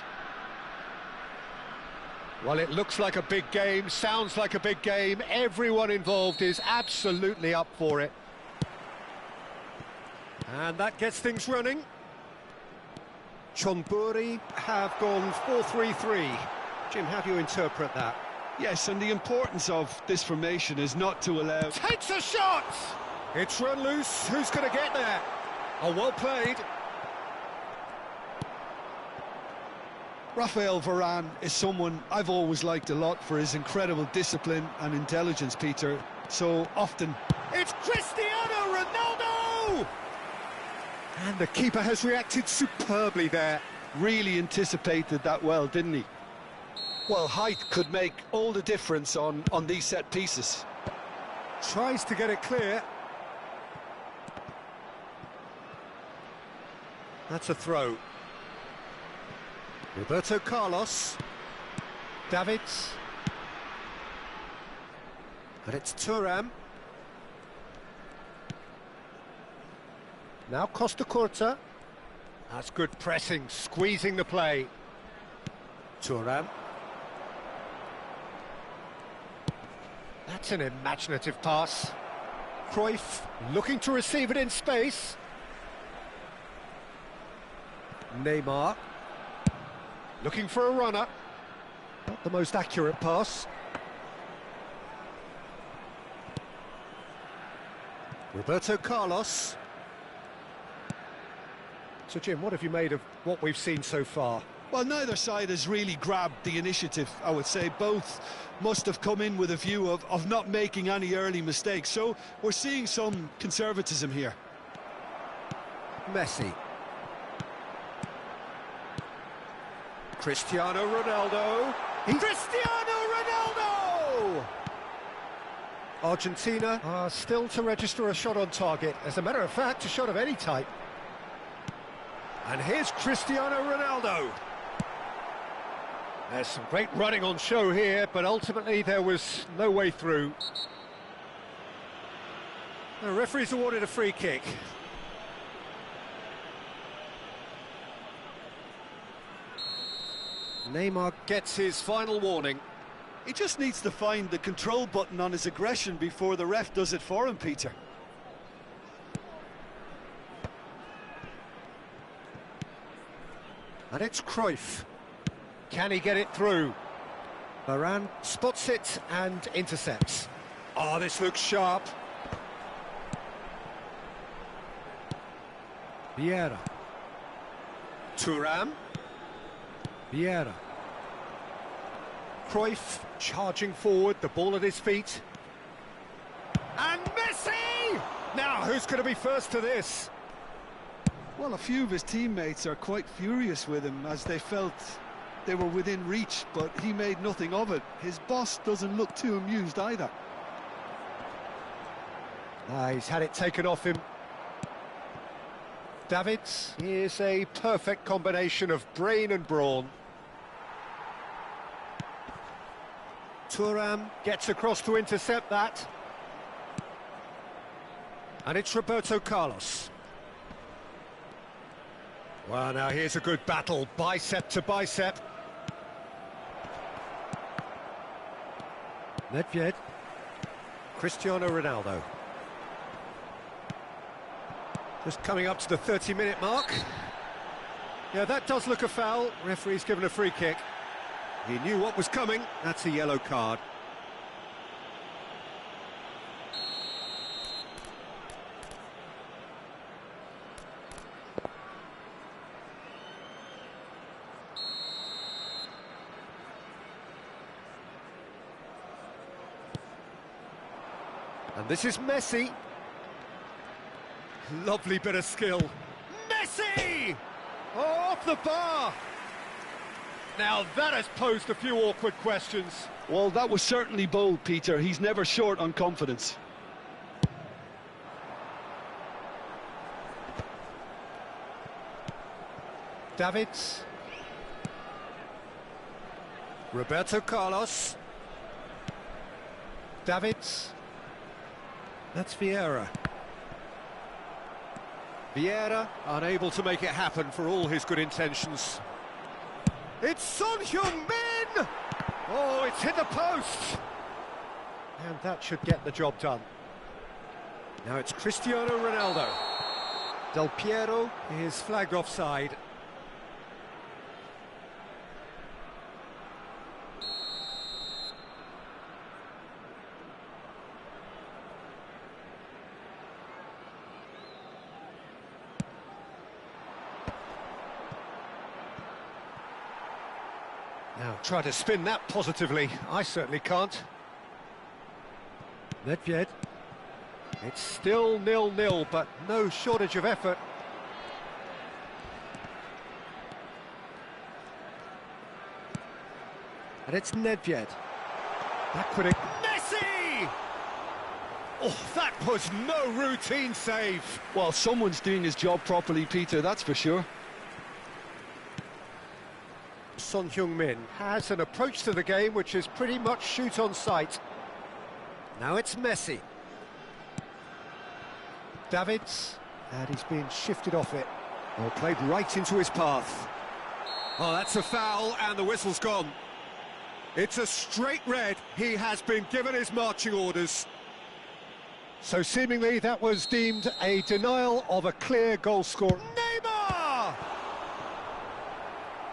Well, it looks like a big game, sounds like a big game. Everyone involved is absolutely up for it. And that gets things running. Chonburi have gone 4-3-3. Jim, how do you interpret that? Yes, and the importance of this formation is not to allow... Takes a shot! It's run loose. Who's going to get there? Oh, well played. Rafael Varane is someone I've always liked a lot for his incredible discipline and intelligence, Peter. So often... It's Cristiano Ronaldo! And the keeper has reacted superbly there. Really anticipated that well, didn't he? Well, height could make all the difference on these set pieces. Tries to get it clear. That's a throw. Roberto Carlos. Davids. And it's Thuram. Now Costa Curta. That's good pressing, squeezing the play. Thuram. That's an imaginative pass. Cruyff looking to receive it in space. Neymar looking for a runner. Not the most accurate pass. Roberto Carlos. So Jim, what have you made of what we've seen so far? Well, neither side has really grabbed the initiative, I would say. Both must have come in with a view of not making any early mistakes. So we're seeing some conservatism here. Messi. Cristiano Ronaldo. Cristiano Ronaldo! Argentina are still to register a shot on target. As a matter of fact, a shot of any type. And here's Cristiano Ronaldo. There's some great running on show here, but ultimately there was no way through. The referee's awarded a free kick. Neymar gets his final warning. He just needs to find the control button on his aggression before the ref does it for him, Peter. And it's Cruyff. Can he get it through? Varane spots it and intercepts. Oh, this looks sharp. Vieira. Thuram. Vieira. Cruyff charging forward, the ball at his feet. And Messi! Now, who's going to be first to this? Well, a few of his teammates are quite furious with him as they felt they were within reach, but he made nothing of it. His boss doesn't look too amused either. He's had it taken off him. Davids is a perfect combination of brain and brawn. Thuram gets across to intercept that. And it's Roberto Carlos. Well, now here's a good battle, bicep to bicep. Nedved. Cristiano Ronaldo. Just coming up to the 30-minute mark. Yeah, that does look a foul. Referee's given a free kick. He knew what was coming. That's a yellow card. And this is Messi. Lovely bit of skill. Messi! Oh, off the bar! Now that has posed a few awkward questions. Well, that was certainly bold, Peter. He's never short on confidence. Davids. Roberto Carlos. Davids. That's Vieira. Vieira unable to make it happen for all his good intentions. It's Son Heung-min! Oh, it's hit the post! And that should get the job done. Now it's Cristiano Ronaldo. Del Piero is flagged offside. Now try to spin that positively. I certainly can't. Nedved. It's still 0-0, but no shortage of effort. And it's Nedved. Backward. Messi! Oh, that was no routine save. Well, someone's doing his job properly, Peter, that's for sure. Son Heung-min has an approach to the game which is pretty much shoot on sight. Now it's Messi. Davids, and he's being shifted off it. Well, played right into his path. Oh, that's a foul, and the whistle's gone. It's a straight red. He has been given his marching orders. So seemingly that was deemed a denial of a clear goal scorer. Neymar!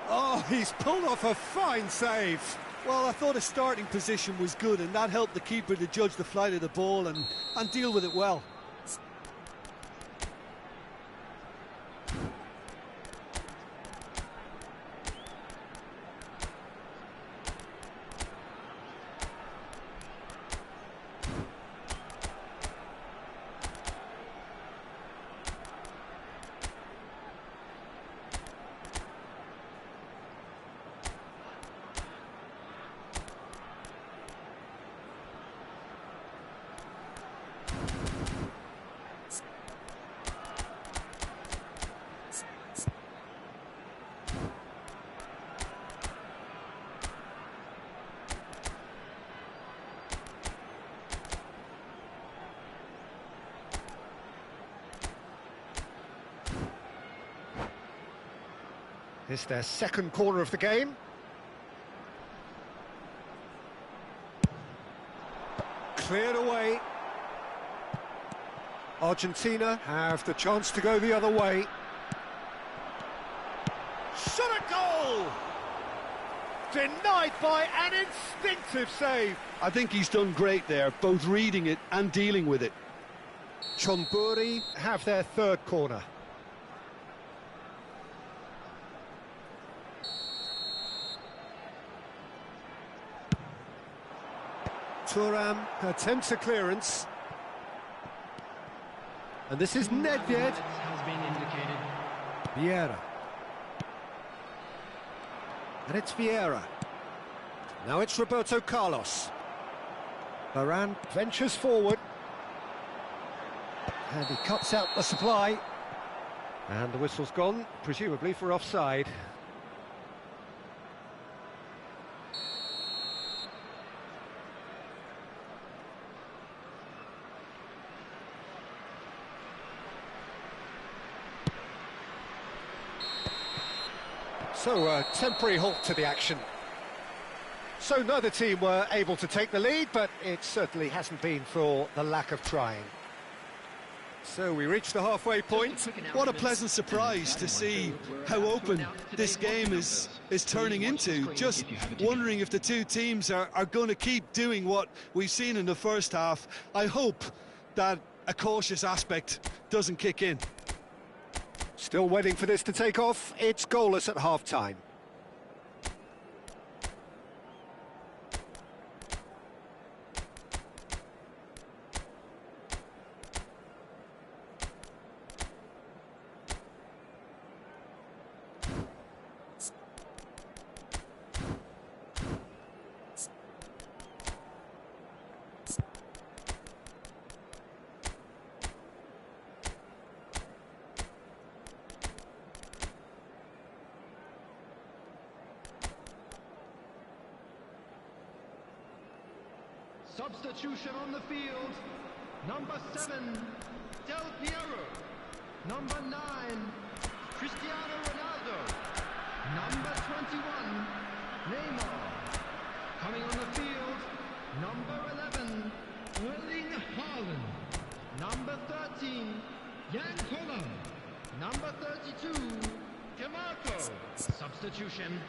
Oh, he's pulled off a fine save. Well, I thought his starting position was good, and that helped the keeper to judge the flight of the ball and deal with it well. It's their second corner of the game. Cleared away. Argentina have the chance to go the other way. Shot a goal! Denied by an instinctive save. I think he's done great there, both reading it and dealing with it. Chonburi have their third corner. Thuram attempts a clearance. And this is Nedved. Has been indicated. Vieira. And it's Vieira. Now it's Roberto Carlos. Varane ventures forward. And he cuts out the supply. And the whistle's gone, presumably for offside. So a temporary halt to the action. So neither team were able to take the lead, but it certainly hasn't been for the lack of trying. So we reach the halfway point. What a pleasant surprise to see how open this game is turning into. Just wondering if the two teams are going to keep doing what we've seen in the first half. I hope that a cautious aspect doesn't kick in. Still waiting for this to take off. It's goalless at half-time. Substitution on the field. Number 7, Del Piero. Number 9, Cristiano Ronaldo. Number 21, Neymar. Coming on the field, number 11, Erling Haaland. Number 13, Jan Holland. Number 32, DeMarco. Substitution.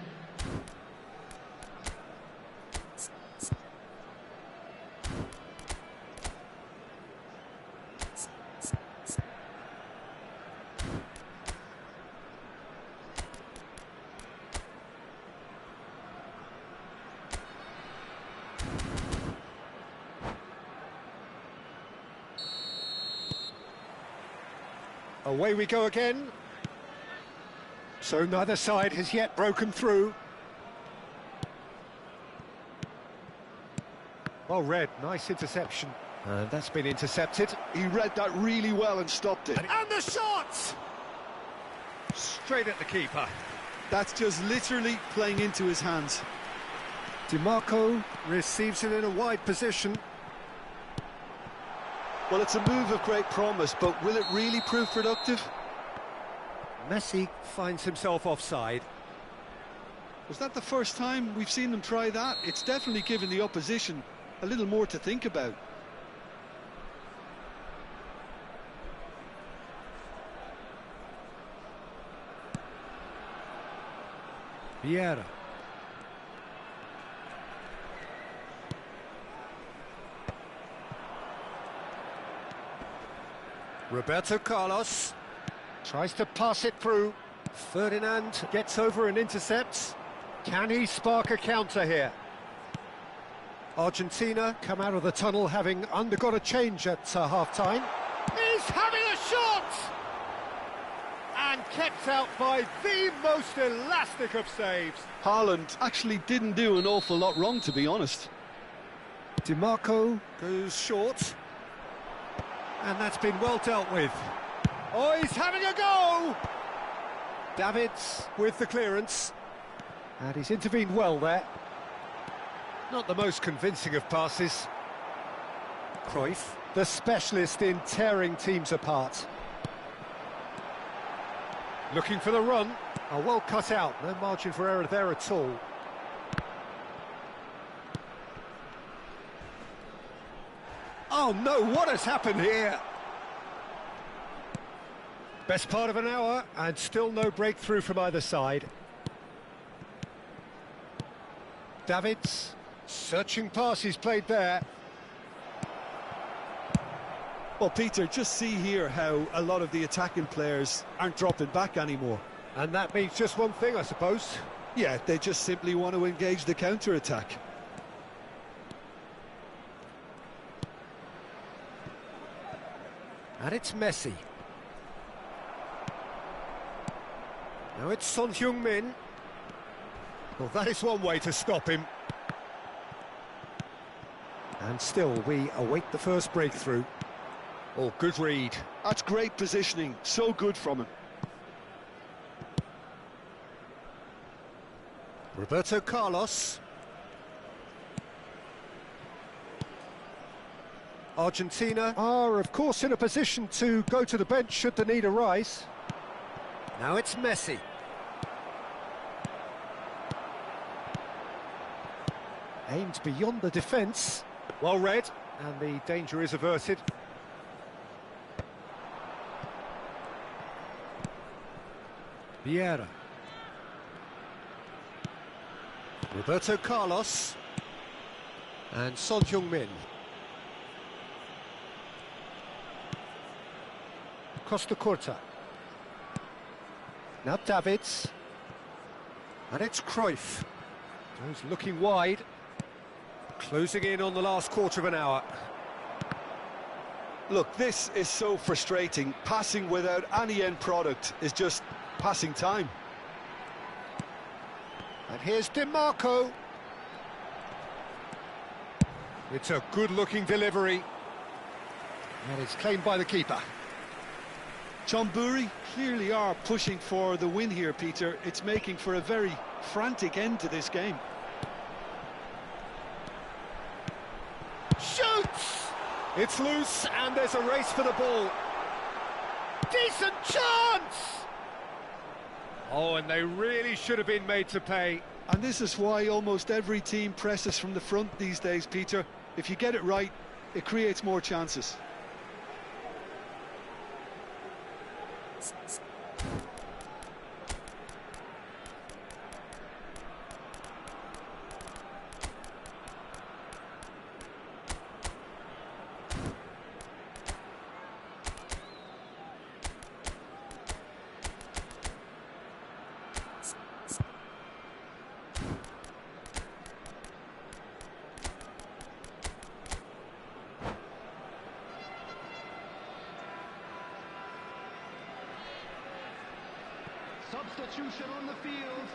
Away we go again. So neither side has yet broken through. Well read, nice interception. That's been intercepted. He read that really well and stopped it. And the shot! Straight at the keeper. That's just literally playing into his hands. DeMarco receives it in a wide position. Well, it's a move of great promise, but will it really prove productive? Messi finds himself offside. Was that the first time we've seen them try that? It's definitely given the opposition a little more to think about. Vieira. Roberto Carlos tries to pass it through. Ferdinand gets over and intercepts. Can he spark a counter here? Argentina come out of the tunnel having undergone a change at half-time. He's having a shot! And kept out by the most elastic of saves. Haaland actually didn't do an awful lot wrong, to be honest. DeMarco goes short. And that's been well dealt with. Oh, he's having a go! Davids with the clearance. And he's intervened well there. Not the most convincing of passes. Cruyff, the specialist in tearing teams apart. Looking for the run. Oh, well cut out. No margin for error there at all. Oh no, what has happened here? Best part of an hour and still no breakthrough from either side. Davids, searching passes played there. Well, Peter, just see here how a lot of the attacking players aren't dropping back anymore. And that means just one thing, I suppose. Yeah, they just simply want to engage the counter-attack. And it's Messi. Now it's Son Heung-min. Well, that is one way to stop him. And still, we await the first breakthrough. Oh, good read. That's great positioning. So good from him. Roberto Carlos. Argentina are, of course, in a position to go to the bench should the need arise. Now it's Messi. Aimed beyond the defence. Well read, and the danger is averted. Vieira. Roberto Carlos. And Son Heung-min. Costa Curta. Now Davids. And it's Cruyff. He's looking wide. Closing in on the last quarter of an hour. Look, this is so frustrating. Passing without any end product is just passing time. And here's DeMarco. It's a good-looking delivery. And it's claimed by the keeper. John Burry clearly are pushing for the win here, Peter. It's making for a very frantic end to this game. Shoots! It's loose, and there's a race for the ball. Decent chance! Oh, and they really should have been made to pay. And this is why almost every team presses from the front these days, Peter. If you get it right, it creates more chances. Substitution on the field.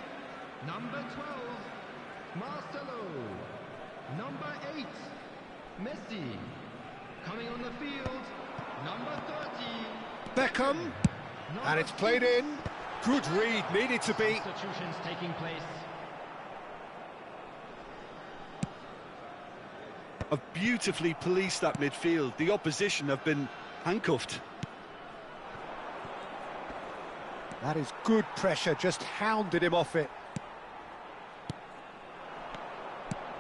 Number 12, Marcelo. Number 8, Messi. Coming on the field, number 30, Beckham. And it's played in. Good read, needed to be. Substitutions taking place. Have beautifully policed that midfield. The opposition have been handcuffed. That is good pressure, just hounded him off it.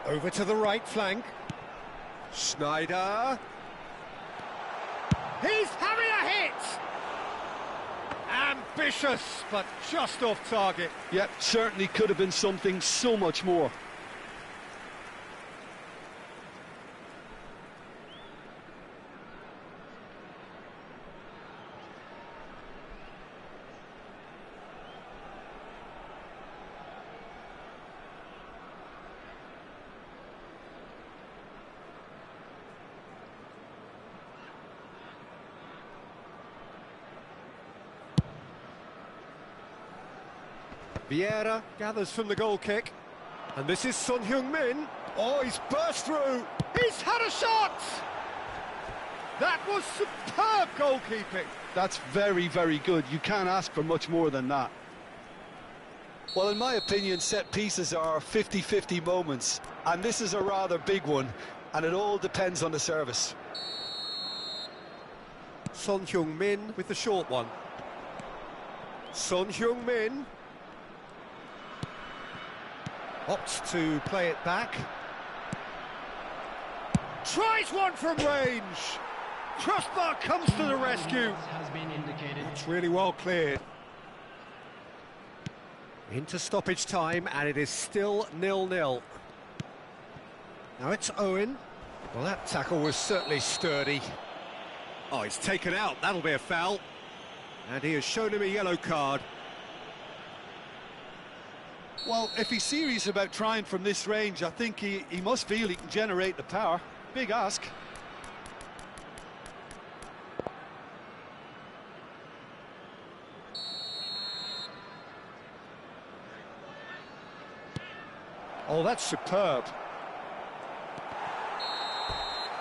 Over to the right flank. Schneider. He's having a hit! Ambitious, but just off target. Yep, certainly could have been something so much more. Vieira gathers from the goal kick. And this is Son Heung-min. Oh, he's burst through. He's had a shot! That was superb goalkeeping. That's very, very good. You can't ask for much more than that. Well, in my opinion, set pieces are 50-50 moments, and this is a rather big one, and it all depends on the service. Son Heung-min with the short one. Son Heung-min opts to play it back. Tries one from range. Crossbar comes to the rescue. Has been indicated. It's really well cleared. Into stoppage time, and it is still 0-0. Now it's Owen. Well, that tackle was certainly sturdy. Oh, he's taken out. That'll be a foul. And he has shown him a yellow card. Well, if he's serious about trying from this range, I think he must feel he can generate the power. Big ask. Oh, that's superb.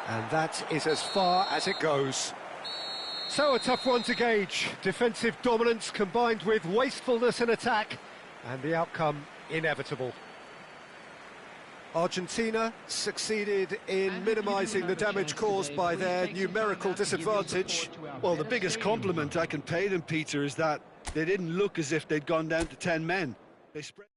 And that is as far as it goes. So a tough one to gauge. Defensive dominance combined with wastefulness in attack, and the outcome inevitable. Argentina succeeded in minimising the damage caused by their numerical disadvantage. Well, the biggest compliment I can pay them, Peter, is that they didn't look as if they'd gone down to 10 men. They spread...